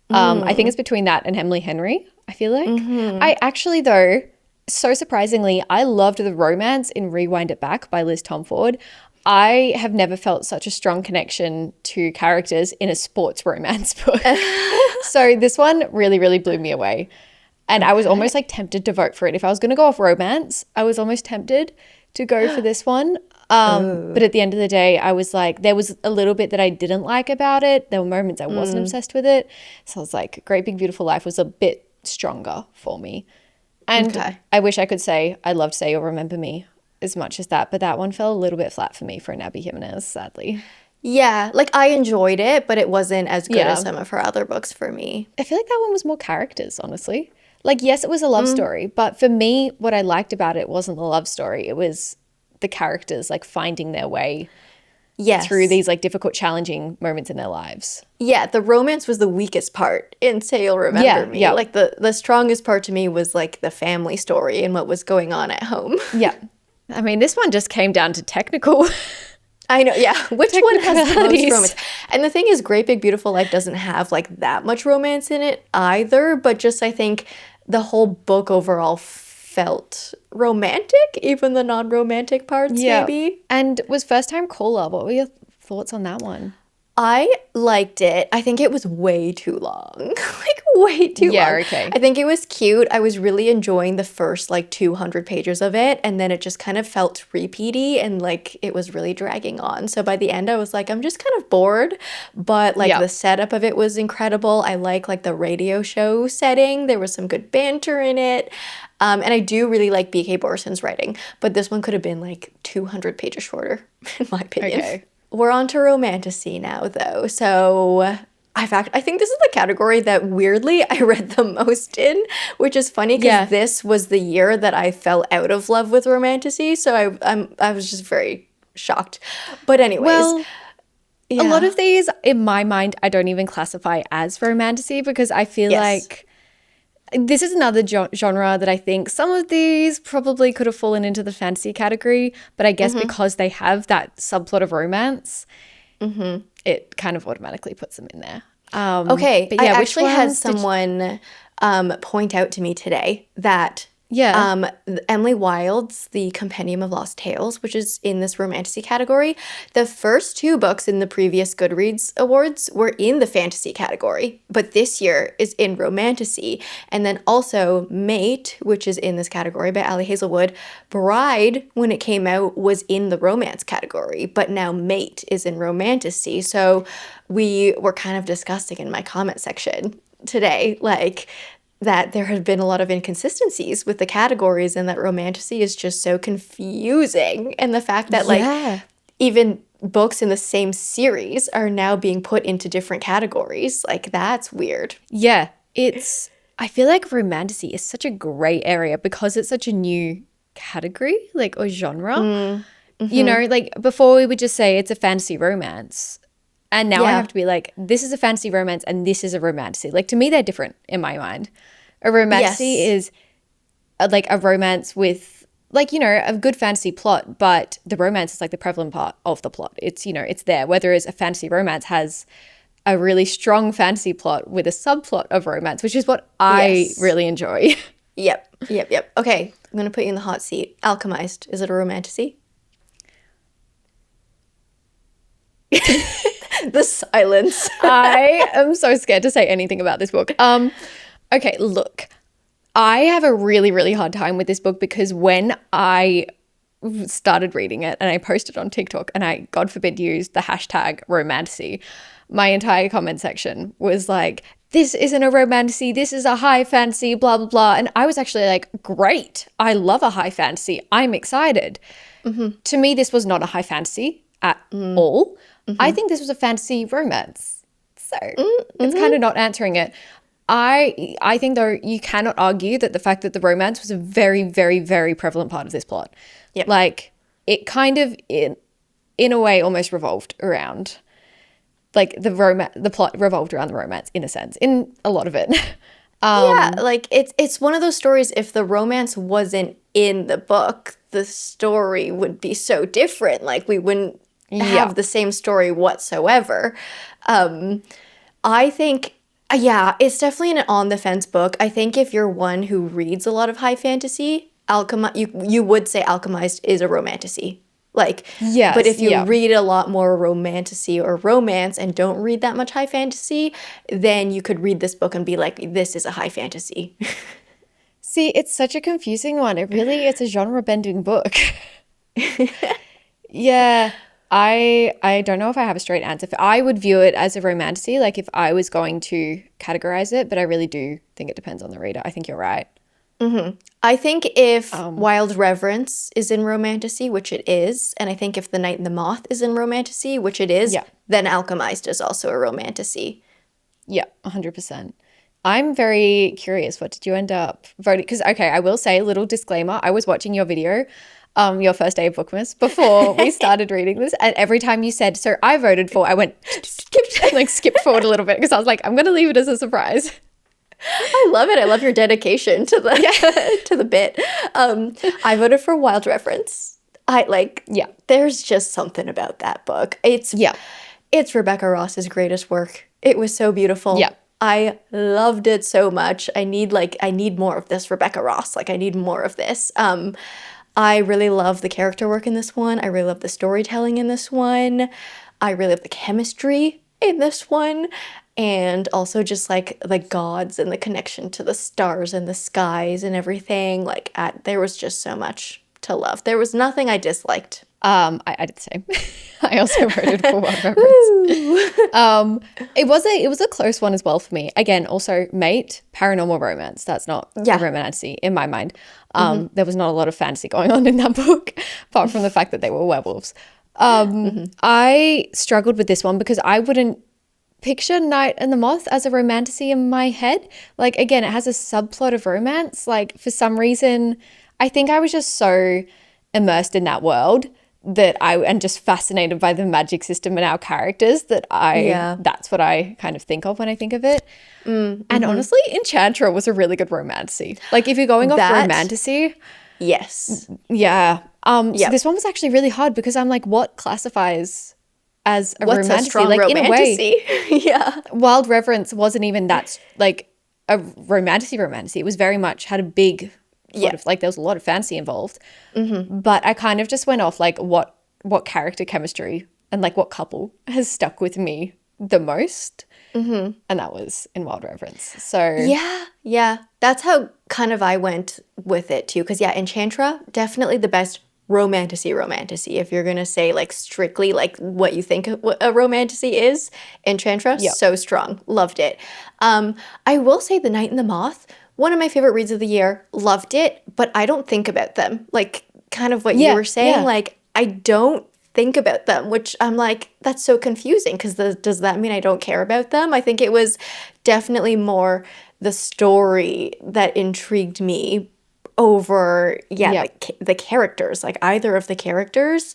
I think it's between that and Emily Henry, I feel like. I actually, though, so surprisingly, I loved the romance in Rewind It Back by Liz Tomford. I have never felt such a strong connection to characters in a sports romance book. So this one really, really blew me away. And I was almost like tempted to vote for it. If I was going to go off romance, I was almost tempted to go for this one. But at the end of the day, I was like, there was a little bit that I didn't like about it. There were moments I wasn't obsessed with it. So I was like, Great Big Beautiful Life was a bit stronger for me. And Okay. I wish I could say I loved Say You'll Remember Me as much as that. But that one fell a little bit flat for me for an Abby Jimenez, sadly. Yeah, like I enjoyed it, but it wasn't as good Yeah. as some of her other books for me. I feel like that one was more characters, honestly. Like, yes, it was a love story, but for me, what I liked about it wasn't the love story. It was the characters like finding their way Yes. through these like difficult, challenging moments in their lives. Yeah, the romance was the weakest part in Say You'll Remember Yeah, Me. yeah. Like the strongest part to me was like the family story and what was going on at home. Yeah. I mean, this one just came down to technical. I know, yeah. Which one has the most Technicalities. romance? And the thing is, Great Big Beautiful Life doesn't have like that much romance in it either, but just I think the whole book overall felt romantic, even the non-romantic parts maybe. And was First Time Caller. What were your thoughts on that one? I liked it. I think it was way too long. Like way too Yeah, long. okay. I think it was cute. I was really enjoying the first like 200 pages of it, and then it just kind of felt repeaty and like it was really dragging on. So by the end I was like I'm just kind of bored, but like Yeah. the setup of it was incredible. I like the radio show setting. There was some good banter in it. And I do really like B.K. Borson's writing, but this one could have been like 200 pages shorter, in my opinion. Okay. We're on to romantasy now, though. So I think this is the category that weirdly I read the most in, which is funny Yeah. because this was the year that I fell out of love with romantasy. So I was just very shocked. But anyways, Well, a lot yeah. of these, in my mind, I don't even classify as romantasy because I feel Yes. like this is another genre that I think some of these probably could have fallen into the fantasy category, but I guess because they have that subplot of romance, it kind of automatically puts them in there. Okay, But I yeah, which actually had ones did you, someone point out to me today that yeah. Emily Wilde's The Compendium of Lost Tales, which is in this romantasy category, the first two books in the previous Goodreads Awards were in the fantasy category, but this year is in romantasy. And then also Mate, which is in this category by Ali Hazelwood, Bride, when it came out, was in the romance category, but now Mate is in romantasy. So we were kind of discussing in my comment section today, like, that there have been a lot of inconsistencies with the categories and that romantasy is just so confusing. And the fact that, like, Yeah. even books in the same series are now being put into different categories, like, that's weird. Yeah. I feel like romantasy is such a gray area because it's such a new category, like, or genre. You know, like before we would just say it's a fantasy romance. And now I Yeah. have to be like, this is a fantasy romance and this is a romantasy. Like to me, they're different in my mind. A romantasy Yes. is like a romance with like, you know, a good fantasy plot, but the romance is like the prevalent part of the plot. It's, you know, it's there. Whereas a fantasy romance has a really strong fantasy plot with a subplot of romance, which is what I Yes. really enjoy. Yep. Okay, I'm gonna put you in the hot seat. Alchemized, is it a romantasy? The silence. I am so scared to say anything about this book. Okay, look, I have a really, really hard time with this book because when I started reading it and I posted on TikTok and I, God forbid, used the hashtag romantasy, my entire comment section was like, this isn't a romantasy, this is a high fantasy, blah, blah, blah. And I was actually like, great, I love a high fantasy, I'm excited. To me, this was not a high fantasy at all. I think this was a fantasy romance. So it's kind of not answering it. I think though you cannot argue that the fact that the romance was a very, very, very prevalent part of this plot. Yep. Like it kind of in a way almost revolved around like the plot revolved around the romance in a sense, in a lot of it. Yeah, like it's one of those stories, if the romance wasn't in the book, the story would be so different. Like we wouldn't Yeah. have the same story whatsoever. I think, yeah, it's definitely an on the fence book. I think if you're one who reads a lot of high fantasy, you would say Alchemized is a romantasy. Like, Yes, but if you yeah. read a lot more romantasy or romance and don't read that much high fantasy, then you could read this book and be like, this is a high fantasy. See, it's such a confusing one. It's a genre bending book. Yeah. I don't know if I have a straight answer. I would view it as a romantasy, like if I was going to categorize it, but I really do think it depends on the reader. I think you're right. I think if Wild Reverence is in romantasy, which it is, and I think if The Night and the Moth is in romantasy, which it is, Yeah. then Alchemized is also a romantasy. Yeah, 100%. I'm very curious. What did you end up voting? Because, okay, I will say a little disclaimer. I was watching your video, your first day of Bookmas, before we started reading this. And every time you said, so I voted for, I went, skipped forward a little bit because I was like, I'm going to leave it as a surprise. I love it. I love your dedication to the to the bit. I voted for Wild Reference. Yeah. There's just something about that book. Yeah. It's Rebecca Ross's greatest work. It was so beautiful. Yeah. I loved it so much. I need more of this Rebecca Ross. Like I need more of this. I really love the character work in this one. I really love the storytelling in this one. I really love the chemistry in this one. And also just like the gods and the connection to the stars and the skies and everything. There was just so much to love. There was nothing I disliked. I did the same. I also voted for Wild Reference. It was a close one as well for me. Again, also Mate, paranormal romance. That's not a Yeah. romantasy in my mind. There was not a lot of fantasy going on in that book, apart from the fact that they were werewolves. I struggled with this one because I wouldn't picture Night and the Moth as a romantasy in my head. Like, again, it has a subplot of romance. Like, for some reason, I think I was just so immersed in that world that I am just fascinated by the magic system and our characters that Yeah. that's what I kind of think of when I think of it. And honestly, Enchantra was a really good romantasy. Like, if you're going off That, romantasy, yes. yeah. So Yep. this one was actually really hard because I'm like, what classifies as a What's a romantasy? strong Like, in a way, romantasy? Yeah. Wild Reverence wasn't even that like a romantasy. It was very much had a big sort of like there was a lot of fantasy involved. But I kind of just went off like what character chemistry and like what couple has stuck with me the most. And that was in Wild Reverence. So Yeah. That's how kind of I went with it too. Because yeah, Enchantra, definitely the best romantasy. If you're gonna say like strictly like what you think a romantasy is, Enchantra, yeah, so strong. Loved it. I will say The Night and the Moth, one of my favorite reads of the year. Loved it, but I don't think about them. Like kind of what you were saying, yeah. like I don't think about them, which I'm like, that's so confusing because does that mean I don't care about them? I think it was definitely more the story that intrigued me over, Yeah. the characters, like either of the characters.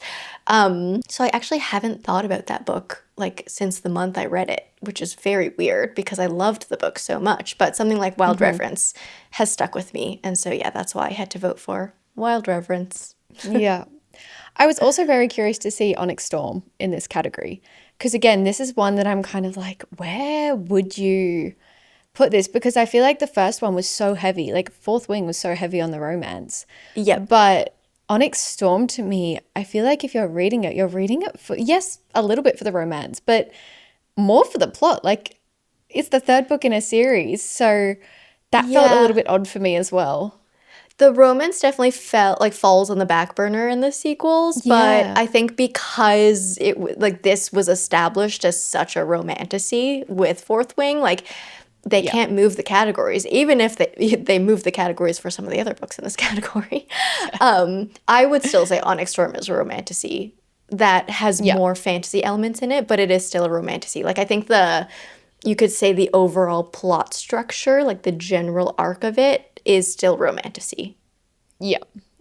So I actually haven't thought about that book like since the month I read it, which is very weird because I loved the book so much. But something like Wild Reverence has stuck with me. And so, yeah, that's why I had to vote for Wild Reverence. Yeah. I was also very curious to see Onyx Storm in this category. Because again, this is one that I'm kind of like, where would you put this? Because I feel like the first one was so heavy. Like Fourth Wing was so heavy on the romance. Yep. But Onyx Storm to me, I feel like if you're reading it for, yes, a little bit for the romance, but more for the plot. Like it's the third book in a series. So that felt a Yeah. little bit odd for me as well. The romance definitely felt like falls on the back burner in the sequels, but Yeah. I think because like this was established as such a romantasy with Fourth Wing, like they Yeah. can't move the categories, even if they move the categories for some of the other books in this category. I would still say Onyx Storm is a romantasy that has Yeah. more fantasy elements in it, but it is still a romantasy. Like I think you could say the overall plot structure, like the general arc of it, is still romantasy. Yeah.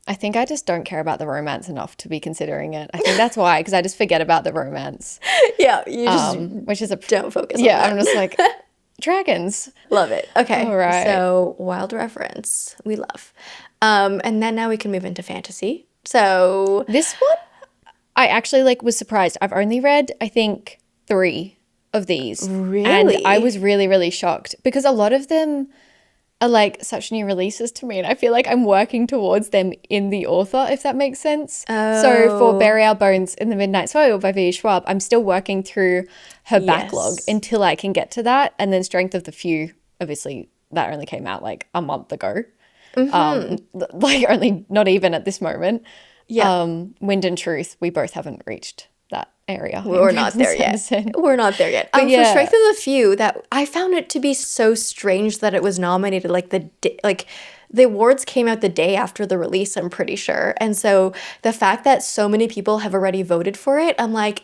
I think I just don't care about the romance enough to be considering it. I think that's why, because I just forget about the romance, Yeah, you just which is a don't focus on yeah. that. I'm just like dragons. Love it. Okay, All right. so Wild Reverence, we love. And then now we can move into fantasy. So This one, I actually like was surprised. I've only read I think 3 of these, and I really, was really really shocked because a lot of them are like such new releases to me, and I feel like I'm working towards them in the author, if that makes sense. So for oh Bury Our Bones in the Midnight Soil by V. Schwab, I'm still working through her backlog yes, until I can get to that. And then Strength of the Few, obviously, that only came out like a month ago. Like only not even at this moment. yeah. Wind and Truth, we both haven't reached that area in We're not Brandon there yet. Sanderson. We're not there yet. But For yeah, Strength of the Few, that I found it to be so strange that it was nominated like like the awards came out the day after the release, I'm pretty sure. And so the fact that so many people have already voted for it, I'm like,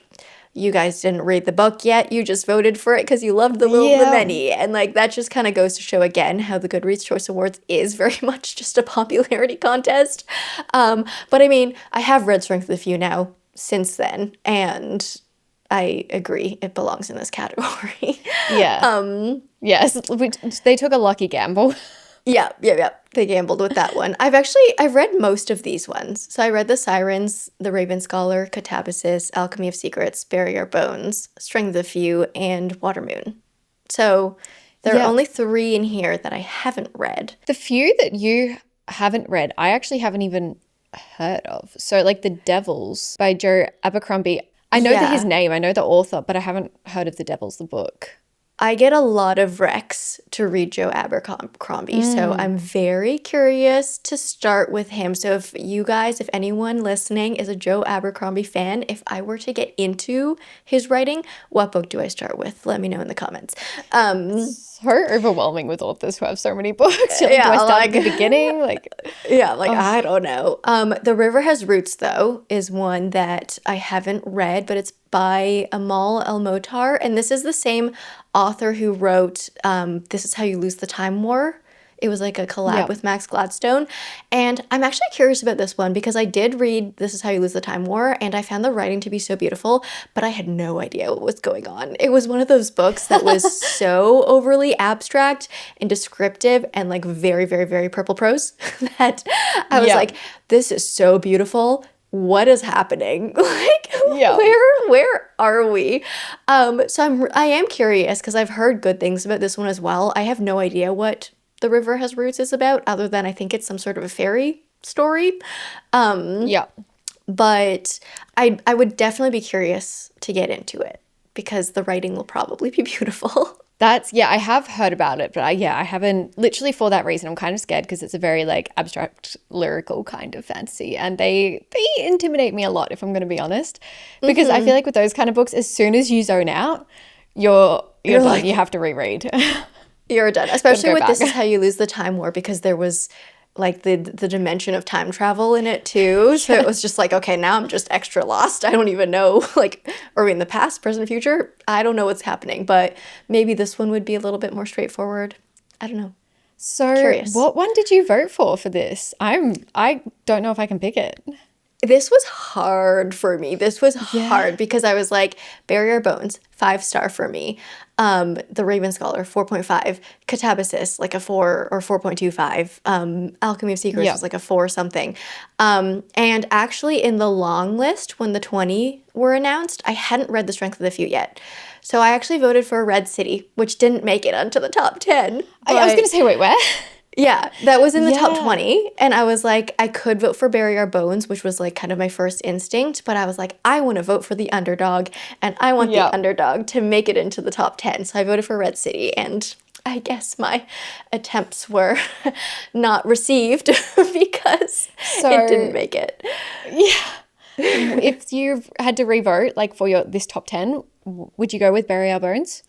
you guys didn't read the book yet. You just voted for it because you loved The Will of the yeah, Many. And like that just kind of goes to show again how the Goodreads Choice Awards is very much just a popularity contest. But I mean, I have read Strength of the Few now since then, and I agree it belongs in this category. yeah. Yes, they took a lucky gamble. Yeah. They gambled with that one. I've read most of these ones. So I read The Sirens, The Raven Scholar, Catabasis, Alchemy of Secrets, Bury Our Bones, Strength of the Few, and Watermoon. So there are Yeah. only 3 in here that I haven't read. The few that you haven't read, I actually haven't even heard of. So, like The Devils by Joe Abercrombie. I know his Yeah. name, I know the author, but I haven't heard of The Devils, the book. I get a lot of recs to read Joe Abercrombie, so I'm very curious to start with him. So if anyone listening is a Joe Abercrombie fan, if I were to get into his writing, what book do I start with? Let me know in the comments. So overwhelming with authors who have so many books. You're like, do I Yeah, start at the like beginning? Like, yeah, like oh, I don't know. The River Has Roots though is one that I haven't read, but it's by Amal El-Motar, and this is the same author who wrote This Is How You Lose the Time War. It was like a collab yeah. with Max Gladstone. And I'm actually curious about this one because I did read This Is How You Lose the Time War and I found the writing to be so beautiful, but I had no idea what was going on. It was one of those books that was so overly abstract and descriptive and like very, very, very purple prose that I was Yeah. like, this is so beautiful. What is happening? Like, Yeah. where are we? I am curious because I've heard good things about this one as well. I have no idea what The River Has Roots is about, other than I think it's some sort of a fairy story. Yeah. But I would definitely be curious to get into it because the writing will probably be beautiful. Yeah, I have heard about it, but I haven't, literally for that reason. I'm kind of scared because it's a very like abstract lyrical kind of fantasy, and they intimidate me a lot, if I'm going to be honest, because I feel like with those kind of books, as soon as you zone out, you're done. like, You have to reread. You're done. Gotta Especially go with This back. Is How You Lose the Time War because there was like the dimension of time travel in it too. So it was just like, okay, now I'm just extra lost. I don't even know, like, are we in the past, present, future? I don't know what's happening, but maybe this one would be a little bit more straightforward. I don't know. So, Curious. what one did you vote for this? I don't know if I can pick it. This was hard for me. This was Yeah. hard because I was like, Barrier Bones, 5-star for me. The Raven Scholar, 4.5. Catabasis, like a 4 or 4.25. Alchemy of Secrets Yeah. was like a 4 something. And actually in the long list, when the 20 were announced, I hadn't read The Strength of the Few yet. So I actually voted for Red City, which didn't make it onto the top 10. I was But gonna say, wait, where? yeah, that was in the top Yeah. 20. And I was like, I could vote for Bury Our Bones, which was like kind of my first instinct. But I was like, I want to vote for the underdog. And I want the Yeah. underdog to make it into the top 10. So I voted for Red City. And I guess my attempts were not received because it didn't So, make it. yeah. If you had to revote, like for this top 10, would you go with Bury Our Bones?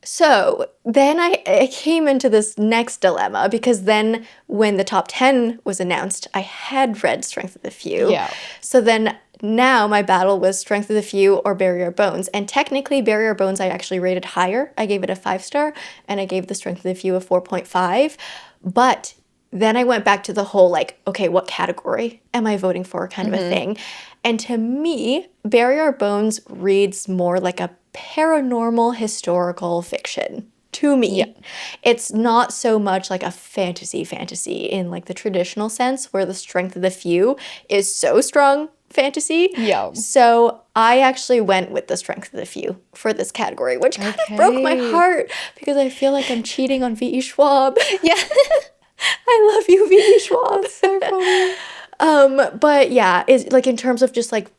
So then I came into this next dilemma because then when the top 10 was announced, I had read Strength of the Few. Yeah. So then now my battle was Strength of the Few or Barrier Bones. And technically, Barrier Bones I actually rated higher. I gave it a 5-star and I gave the Strength of the Few a 4.5. But then I went back to the whole like, okay, what category am I voting for kind of a thing. And to me, Barrier Bones reads more like a paranormal historical fiction to me. Yeah. It's not so much like a fantasy in like the traditional sense where the Strength of the Few is so strong fantasy. Yeah. So I actually went with the Strength of the Few for this category, which kind of broke my Okay. heart because I feel like I'm cheating on V.E. Schwab. Yeah. I love you, V.E. Schwab. So funny. But yeah, it's like in terms of just like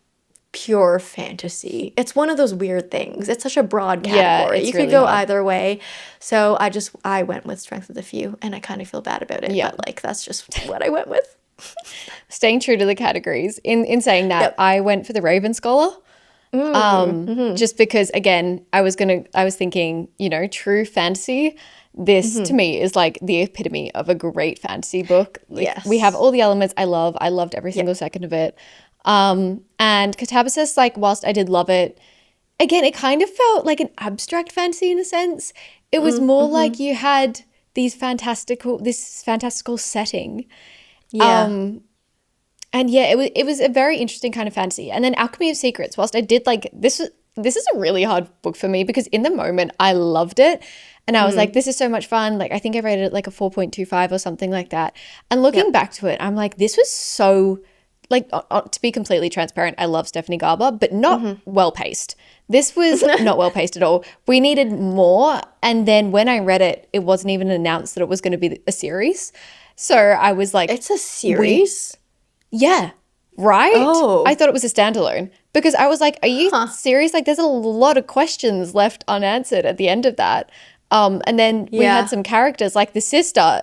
pure fantasy, it's one of those weird things. It's such a broad Yeah, category. it's You could really go hard. either way. So I went with Strength of the Few, and I kind of feel bad about it. Yeah. But like that's just what I went with. Staying true to the categories. In saying that, Yep. I went for the Raven Scholar. Just because again, I was thinking, true fantasy. This to me is like the epitome of a great fantasy book. Like, we have Yes. all the elements I love. I loved every single second of it. And Catabasis, like whilst I did love it, again, it kind of felt like an abstract fantasy in a sense. It was more like you had this fantastical setting. Yeah. And yeah, it was a very interesting kind of fantasy. And then Alchemy of Secrets, whilst I did like this is a really hard book for me because in the moment I loved it and I was like, this is so much fun. Like I think I rated it like a 4.25 or something like that. And looking back to it, I'm like, this was so like to be completely transparent, I love Stephanie Garber, but not well paced. This was not well paced at all. We needed more. And then when I read it, it wasn't even announced that it was going to be a series. So I was like, It's a series. yeah, right? Oh. I thought it was a standalone. because I was like, are you Huh. serious? Like, there's a lot of questions left unanswered at the end of that. And then we had Yeah. some characters, like the sister.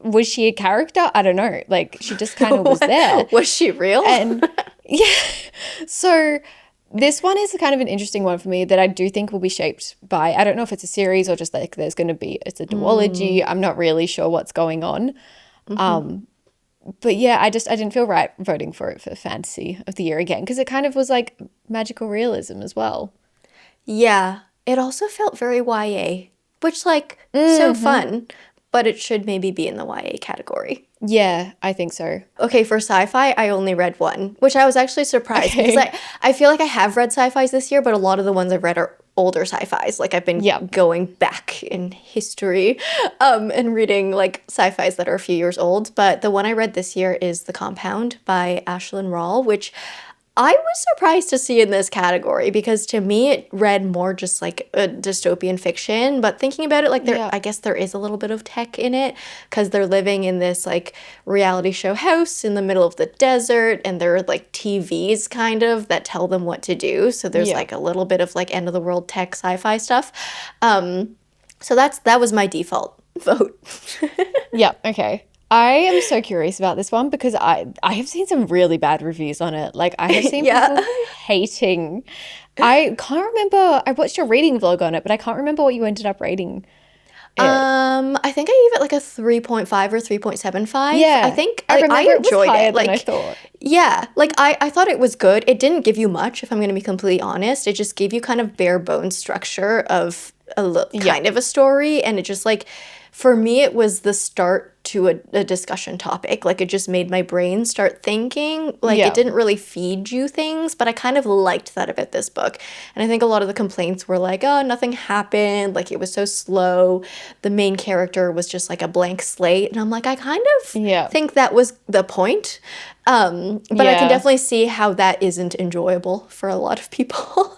Was she a character? I don't know. Like, she just kind of was there. Was she real? And yeah, so this one is kind of an interesting one for me that I do think will be shaped by, I don't know if it's a series or just like there's going to be, it's a duology. I'm not really sure what's going on. But yeah, I didn't feel right voting for it for fantasy of the year again because it kind of was like magical realism as well. Yeah. It also felt very YA, which like so fun, but it should maybe be in the YA category. Yeah, I think so. Okay, for sci-fi, I only read one, which I was actually surprised because Okay. I feel like I have read sci-fis this year, but a lot of the ones I've read are older sci-fis. Like I've been Yeah. going back in history and reading like sci-fis that are a few years old. But the one I read this year is The Compound by Ashlyn Rawle, which I was surprised to see in this category because to me it read more just like a dystopian fiction. But thinking about it, like Yeah. I guess there is a little bit of tech in it because they're living in this like reality show house in the middle of the desert, and there are like TVs kind of that tell them what to do. So there's Yeah. like a little bit of like end of the world tech sci-fi stuff. So that was my default vote. Yeah, okay. I am so curious about this one because I have seen some really bad reviews on it. Like I have seen Yeah. people hating. I can't remember. I watched your reading vlog on it, but I can't remember what you ended up rating it. I think I gave it like a 3.5 or 3.75. Yeah, I think I I remember it was enjoyed higher it. than I Like, thought. yeah, like I thought it was good. It didn't give you much, if I'm going to be completely honest. It just gave you kind of bare bones structure of Yeah, kind of a story. And it just like, for me, it was the start to a discussion topic. Like it just made my brain start thinking. Like it yeah, didn't really feed you things, but I kind of liked that about this book. And I think a lot of the complaints were like, oh, nothing happened. Like it was so slow. The main character was just like a blank slate. And I'm like, I kind of yeah, think that was the point. But I can yeah, definitely see how that isn't enjoyable for a lot of people.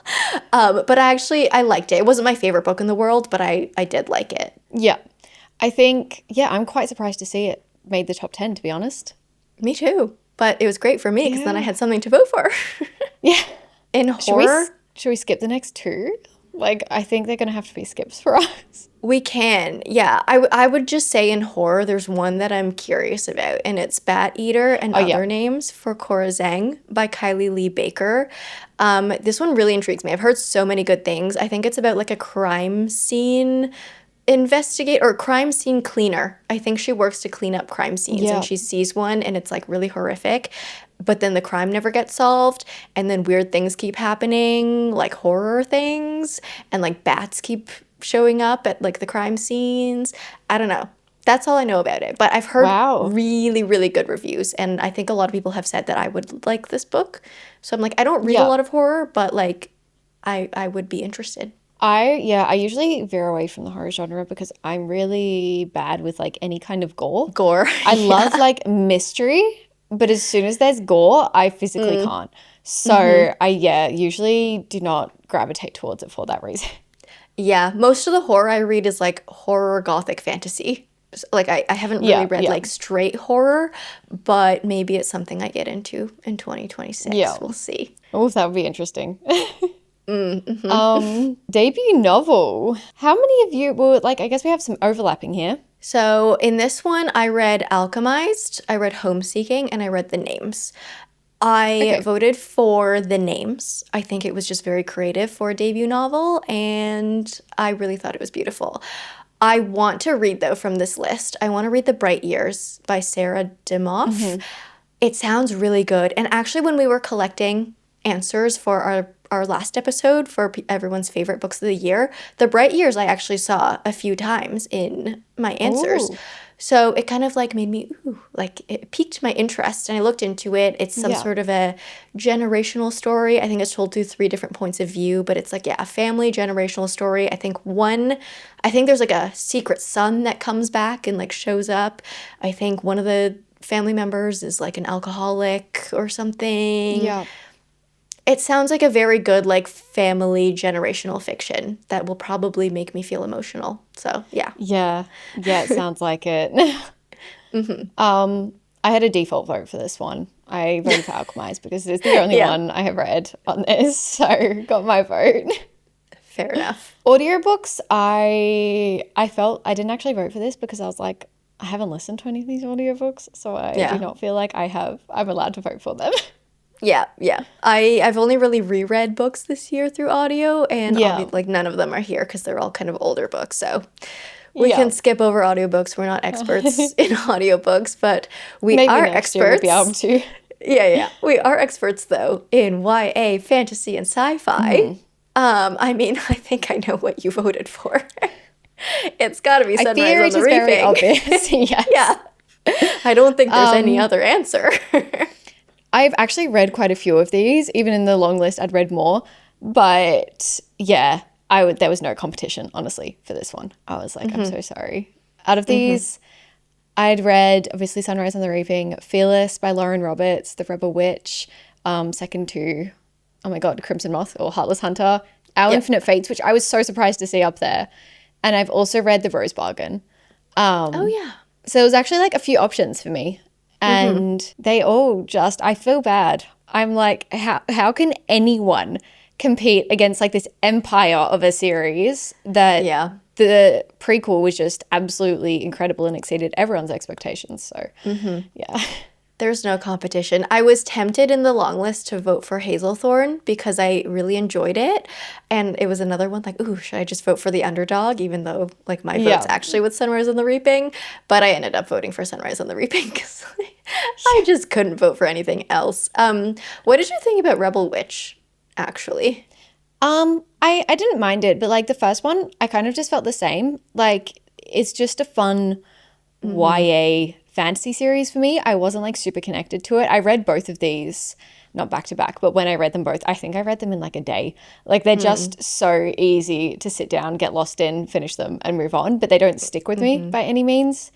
But I liked it. It wasn't my favorite book in the world, but I did like it. yeah. I think, yeah, I'm quite surprised to see it made the top 10, to be honest. Me too. But it was great for me because then I Yeah. had something to vote for. Yeah. In Should we horror, should we skip the next two? Like, I think they're gonna have to be skips for us. we can. Yeah, I would just say in horror, there's one that I'm curious about, and it's Bat Eater and Oh yeah. Other Names for Cora Zhang by Kylie Lee Baker. This one really intrigues me. I've heard so many good things. I think it's about like a crime scene investigate or crime scene cleaner. I think she works to clean up crime scenes and Yeah. she sees one and it's like really horrific. But then the crime never gets solved and then weird things keep happening, like horror things, and like bats keep showing up at like the crime scenes. I don't know. That's all I know about it. But I've heard Wow. really, really good reviews and I think a lot of people have said that I would like this book. So I'm like, I don't read a Yeah. lot of horror, but like I would be interested. I usually veer away from the horror genre because I'm really bad with like any kind of gore. Gore. I love Yeah. like mystery, but as soon as there's gore, I physically can't. Mm-hmm. So I yeah, usually do not gravitate towards it for that reason. Yeah, most of the horror I read is like horror gothic fantasy. Like I haven't really Yeah, read yeah, like straight horror, but maybe it's something I get into in yeah. 2026. We'll see. Oh, that would be interesting. Mm-hmm. Debut novel. How many of you, well, like, I guess we have some overlapping here. So in this one, I read Alchemized, I read Homeseeking, and I read The Names. I Okay. voted for The Names. I think it was just very creative for a debut novel, and I really thought it was beautiful. I want to read, though, from this list. I want to read The Bright Years by Sarah Demoff. It sounds really good. And actually, when we were collecting answers for our last episode for everyone's favorite books of the year, The Bright Years I actually saw a few times in my answers. Ooh, So it kind of like made me, ooh, like it piqued my interest and I looked into it. It's some yeah. sort of a generational story. I think it's told through three different points of view, but it's like, yeah, a family generational story. I think there's like a secret son that comes back and like shows up. I think one of the family members is like an alcoholic or something. Yeah. It sounds like a very good like family generational fiction that will probably make me feel emotional. So, yeah. Yeah. Yeah, it sounds like it. Hmm. I had a default vote for this one. I voted for Alchemized because it's the only Yeah. one I have read on this, so got my vote. Fair enough. Audiobooks, I felt I didn't actually vote for this because I was like, I haven't listened to any of these audiobooks, so I do Yeah. not feel like I'm allowed to vote for them. Yeah, yeah. I've only really reread books this year through audio, and Yeah. like none of them are here because they're all kind of older books. So we Yeah. can skip over audiobooks. We're not experts in audiobooks, but we Maybe are next year we'll be able experts. to. Yeah, yeah. We are experts though in YA, fantasy, and sci-fi. I mean, I think I know what you voted for. It's got to be I Sunrise fear on it the is very Reaping. obvious. Yes. Yeah. I don't think there's any other answer. I've actually read quite a few of these. Even in the long list, I'd read more. But yeah, there was no competition, honestly, for this one. I was like, I'm so sorry. Out of these, I'd read, obviously, Sunrise on the Reaping, Fearless by Lauren Roberts, The Rebel Witch, second to, oh my God, Crimson Moth or Heartless Hunter, Our Yep. Infinite Fates, which I was so surprised to see up there. And I've also read The Rose Bargain. Oh yeah. So there was actually like a few options for me. And they all just, I feel bad. I'm like, how can anyone compete against like this empire of a series that Yeah. the prequel was just absolutely incredible and exceeded everyone's expectations. So yeah. There's no competition. I was tempted in the long list to vote for Hazelthorn because I really enjoyed it. And it was another one like, ooh, should I just vote for the underdog? Even though like my vote's Yeah. actually with Sunrise on the Reaping. But I ended up voting for Sunrise on the Reaping because I just couldn't vote for anything else. What did you think about Rebel Witch, actually? I didn't mind it, but like the first one, I kind of just felt the same. Like it's just a fun YA fantasy series for me. I wasn't like super connected to it. I read both of these, not back to back, but when I read them both, I think I read them in like a day. Like they're just so easy to sit down, get lost in, finish them and move on, but they don't stick with me by any means.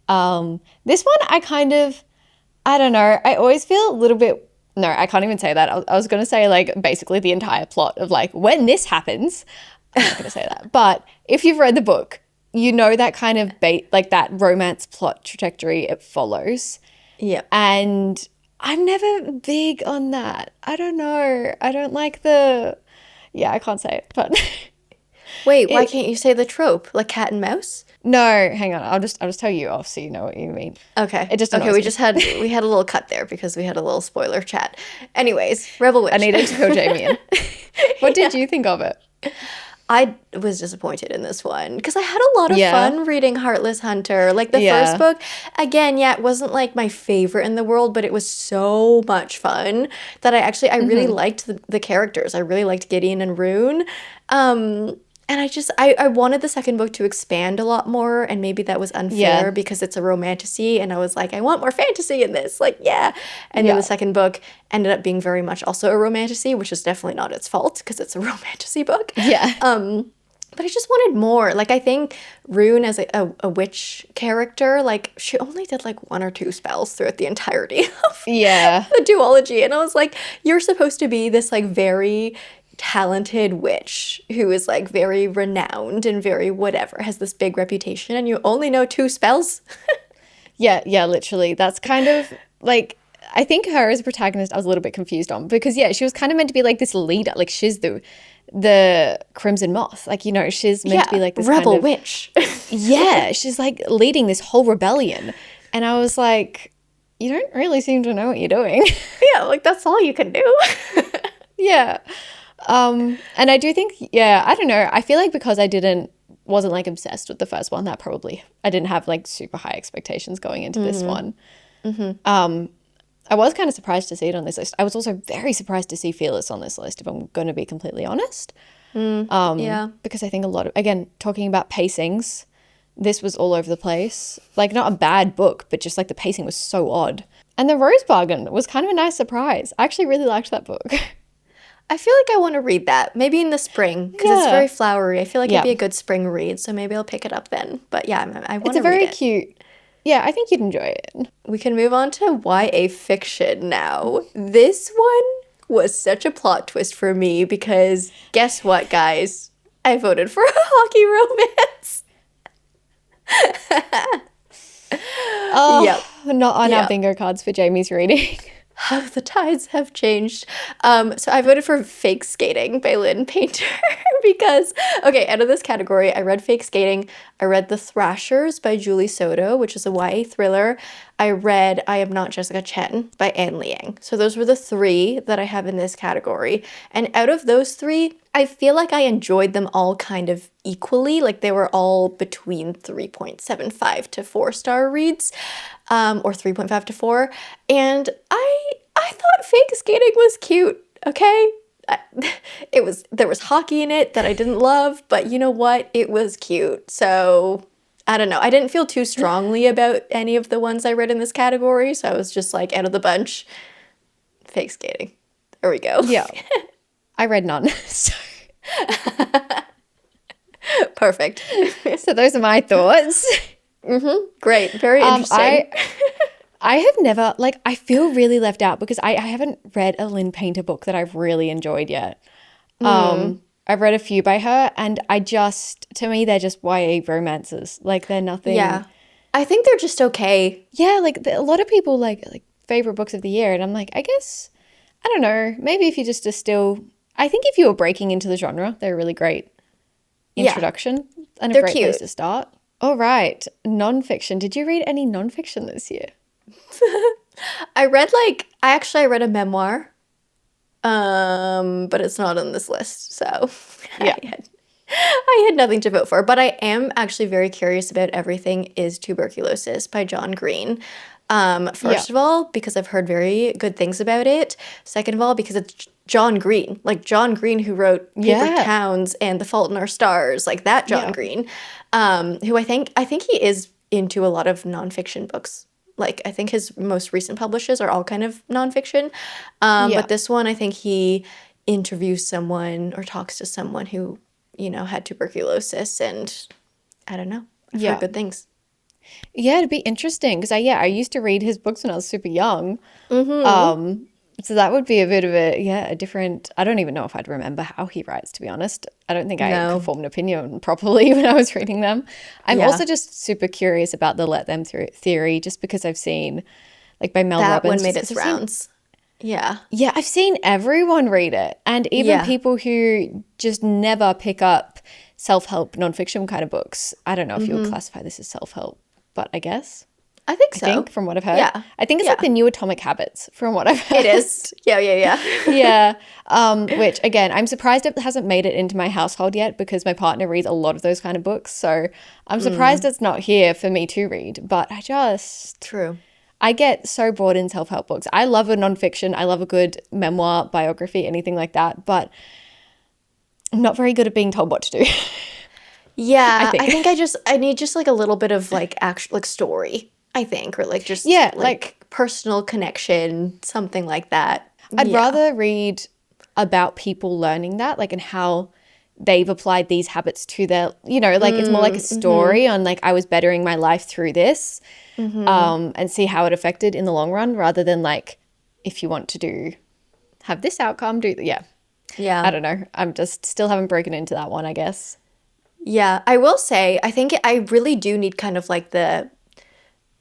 This one, I don't know. I always feel a little bit, no, I can't even say that. I was going to say like basically the entire plot of like when this happens. I'm not going to say that. But if you've read the book, you know that kind of like that romance plot trajectory it follows. Yeah. And I'm never big on that. I don't know. I don't like yeah, I can't say it, but Wait, why can't you say the trope? Like cat and mouse? no, hang on. I'll just tell you off so you know what you mean. Okay. It just okay, annoys we me. just we had a little cut there because we had a little spoiler chat. Anyways, Rebel Witch. I needed to fill Jamie in. What did you think of it? I was disappointed in this one because I had a lot of Yeah. fun reading Heartless Hunter. Like the Yeah. first book, again, yeah, it wasn't like my favorite in the world, but it was so much fun that I really liked the characters. I really liked Gideon and Rune. And I wanted the second book to expand a lot more, and maybe that was unfair Yeah. because it's a romantasy, and I was like, I want more fantasy in this, like, yeah. And then Yeah. the second book ended up being very much also a romantasy, which is definitely not its fault because it's a romantasy book. Yeah. But I just wanted more. Like, I think Rune as a witch character, like, she only did like one or two spells throughout the entirety of Yeah. the duology. And I was like, you're supposed to be this like very talented witch who is like very renowned and very whatever, has this big reputation, and you only know two spells. Yeah, literally. That's kind of like, I think her as a protagonist, I was a little bit confused on because, yeah, she was kind of meant to be like this leader. Like, she's the Crimson Moth. Like, you know, she's meant to be like this rebel kind of, witch. yeah, she's like leading this whole rebellion. And I was like, you don't really seem to know what you're doing. Yeah, like that's all you can do. Yeah. And I do think, yeah, I don't know. I feel like because I wasn't like obsessed with the first one, that probably, I didn't have like super high expectations going into this one. I was kind of surprised to see it on this list. I was also very surprised to see Fearless on this list, if I'm going to be completely honest. Yeah. Because I think a lot of, again, talking about pacings, this was all over the place. Like, not a bad book, but just like the pacing was so odd. And The Rose Bargain was kind of a nice surprise. I actually really liked that book. I feel like I want to read that maybe in the spring because it's Yeah. very flowery. I feel like Yeah. it'd be a good spring read, so maybe I'll pick it up then. But yeah, I want It's to a very read it. cute, yeah, I think you'd enjoy it. We can move on to YA fiction now. This one was such a plot twist for me because guess what, guys? I voted for a hockey romance. Oh, Yep. not on Yeah. our bingo cards for Jamie's reading. how the tides have changed. So I voted for Fake Skating by Lynn Painter because, okay, out of this category, I read Fake Skating. I read The Thrashers by Julie Soto, which is a YA thriller. I read I Am Not Jessica Chen by Anne Liang. So those were the three that I have in this category. And out of those three, I feel like I enjoyed them all kind of equally. Like they were all between 3.75 to 4-star reads, or 3.5 to 4. And I thought Fake Skating was cute, okay? There was hockey in it that I didn't love, but you know what? It was cute. So I don't know. I didn't feel too strongly about any of the ones I read in this category, so I was just like out of the bunch, Fake Skating. There we go. Yeah. I read none. So, Perfect. so those are my thoughts. Great. Very interesting. I have never, like, I feel really left out because I haven't read a Lynn Painter book that I've really enjoyed yet. I've read a few by her, and to me, they're just YA romances. Like, they're nothing. Yeah. I think they're just okay. Yeah, like, a lot of people, like favorite books of the year, and I'm like, I guess, I don't know, maybe if you just distill, I think if you were breaking into the genre, they're a really great introduction and a great place to start. All right, nonfiction. Did you read any nonfiction this year? I read I read a memoir, but it's not on this list, so Yeah. I had nothing to vote for. But I am actually very curious about Everything is Tuberculosis by John Green. First of all, because I've heard very good things about it. Second of all, because it's John Green, like John Green who wrote Paper Towns and The Fault in Our Stars, like that John Green, who I think he is into a lot of nonfiction books. Like, I think his most recent publishes are all kind of nonfiction. But this one, I think he interviews someone or talks to someone who, had tuberculosis. And I don't know. I've heard good things. Yeah, it'd be interesting because I used to read his books when I was super young. So that would be a bit of a different, I don't even know if I'd remember how he writes, to be honest. I don't think I could form an opinion properly when I was reading them. I'm also just super curious about the Let Them Through theory, just because I've seen, like, by Mel Robbins. That one made its rounds. Yeah, I've seen everyone read it, and even people who just never pick up self-help nonfiction kind of books. I don't know if you would classify this as self-help, but I guess. I think so. From what I've heard. Yeah. I think it's like the new Atomic Habits, from what I've heard. It is. Yeah. Yeah. Which, again, I'm surprised it hasn't made it into my household yet because my partner reads a lot of those kind of books. So I'm surprised it's not here for me to read. But True. I get so bored in self-help books. I love a nonfiction. I love a good memoir, biography, anything like that. But I'm not very good at being told what to do. Yeah. I think I need just like a little bit of like actual like story. I think, or like just like personal connection, something like that. I'd rather read about people learning that, like, and how they've applied these habits to their, like, it's more like a story on, like, I was bettering my life through this, and see how it affected in the long run, rather than, like, if you want to have this outcome, yeah. I don't know. I'm just still haven't broken into that one, I guess. Yeah, I will say, I think I really do need kind of like the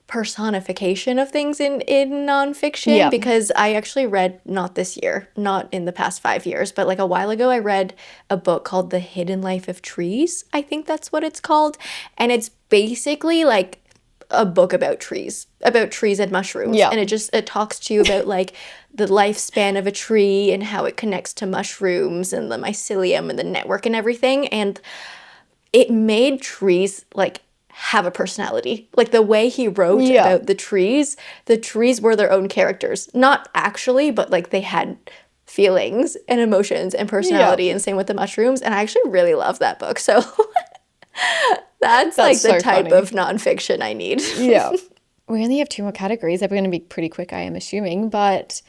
personification of things in nonfiction, because I actually read, not this year, not in the past 5 years, but like a while ago, I read a book called The Hidden Life of Trees. I think that's what it's called. And it's basically like a book about trees and mushrooms. And it talks to you about like the lifespan of a tree and how it connects to mushrooms and the mycelium and the network and everything. And it made trees like have a personality. Like the way he wrote about the trees were their own characters. Not actually, but like they had feelings and emotions and personality, and same with the mushrooms. And I actually really love that book. So that's like the type of nonfiction I need. Yeah. We only have 2 more categories. They're going to be pretty quick, I am assuming. But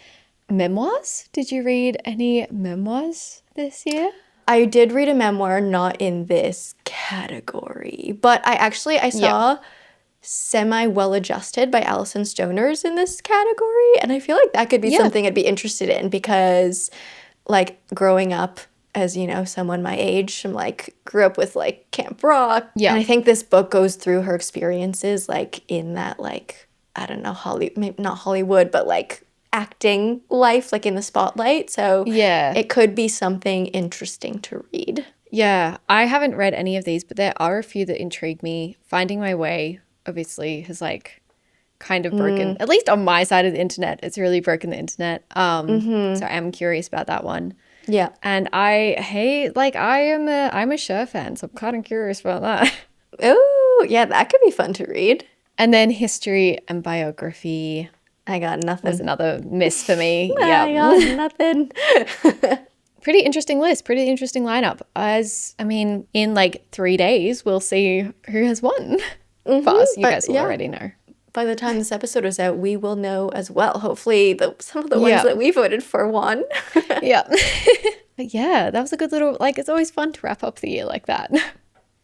memoirs? Did you read any memoirs this year? I did read a memoir, not in this category, but I saw Semi Well Adjusted by Alison Stoners in this category, and I feel like that could be something I'd be interested in, because like growing up as, someone my age, I'm like grew up with like Camp Rock, and I think this book goes through her experiences like in that, like, I don't know, maybe not Hollywood, but like acting life, like in the spotlight. So Yeah. it could be something interesting to read. Yeah, I haven't read any of these, but there are a few that intrigue me. Finding My Way, obviously, has like kind of broken, at least on my side of the internet, it's really broken the internet. So I'm curious about that one. Yeah. And I'm a Cher fan, so I'm kind of curious about that. Oh, yeah, that could be fun to read. And then history and biography I got was nothing. another miss for me. I Yeah. got nothing. Pretty interesting list, pretty interesting lineup. In like 3 days, we'll see who has won. For us, you But guys will yeah, already know. by the time this episode is out, we will know as well. Hopefully, some of the ones Yeah. that we voted for won. Yeah. But yeah, that was a good little, like, it's always fun to wrap up the year like that.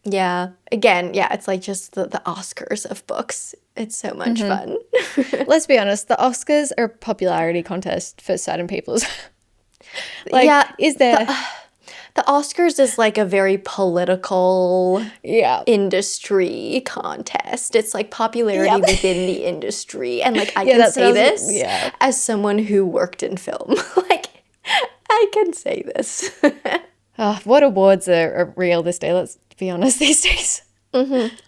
Yeah. Again, yeah, it's like just the Oscars of books. It's so much fun. Let's be honest, the Oscars are a popularity contest for certain people. Like, Yeah, is there? the Oscars is like a very political Yeah. industry contest. It's like popularity Yep. within the industry. And like I Yeah, can that's what I say was- this yeah. as someone who worked in film. Like I can say this. Oh, what awards are real this day? Let's be honest these days.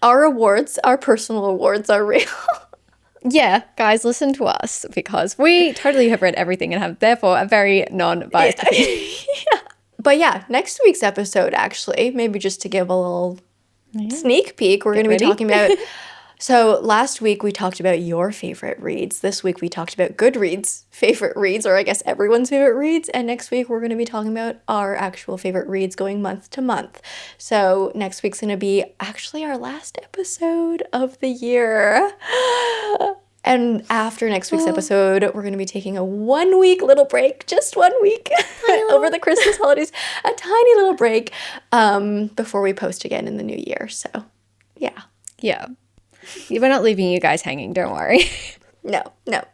Our awards, our personal awards are real. Yeah, guys, listen to us because we totally have read everything and have therefore a very non-biased opinion. But yeah, next week's episode, actually, maybe just to give a little sneak peek, we're going to be ready. talking about. So last week we talked about your favorite reads. This week we talked about Goodreads' favorite reads, or I guess everyone's favorite reads. And next week we're going to be talking about our actual favorite reads going month to month. So next week's going to be actually our last episode of the year. And after next week's episode, we're going to be taking a 1 week little break, just 1 week over the Christmas holidays, a tiny little break before we post again in the new year. So, yeah. Yeah. We're not leaving you guys hanging, don't worry. No,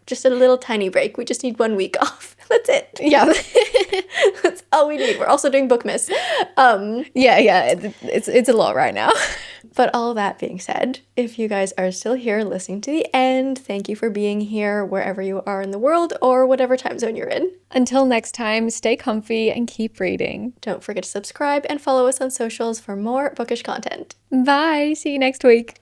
just a little tiny break. We just need 1 week off. That's it. Yeah. That's all we need. We're also doing Bookmas. Yeah. It's a lot right now. But all that being said, if you guys are still here listening to the end, thank you for being here wherever you are in the world or whatever time zone you're in. Until next time, stay comfy and keep reading. Don't forget to subscribe and follow us on socials for more bookish content. Bye. See you next week.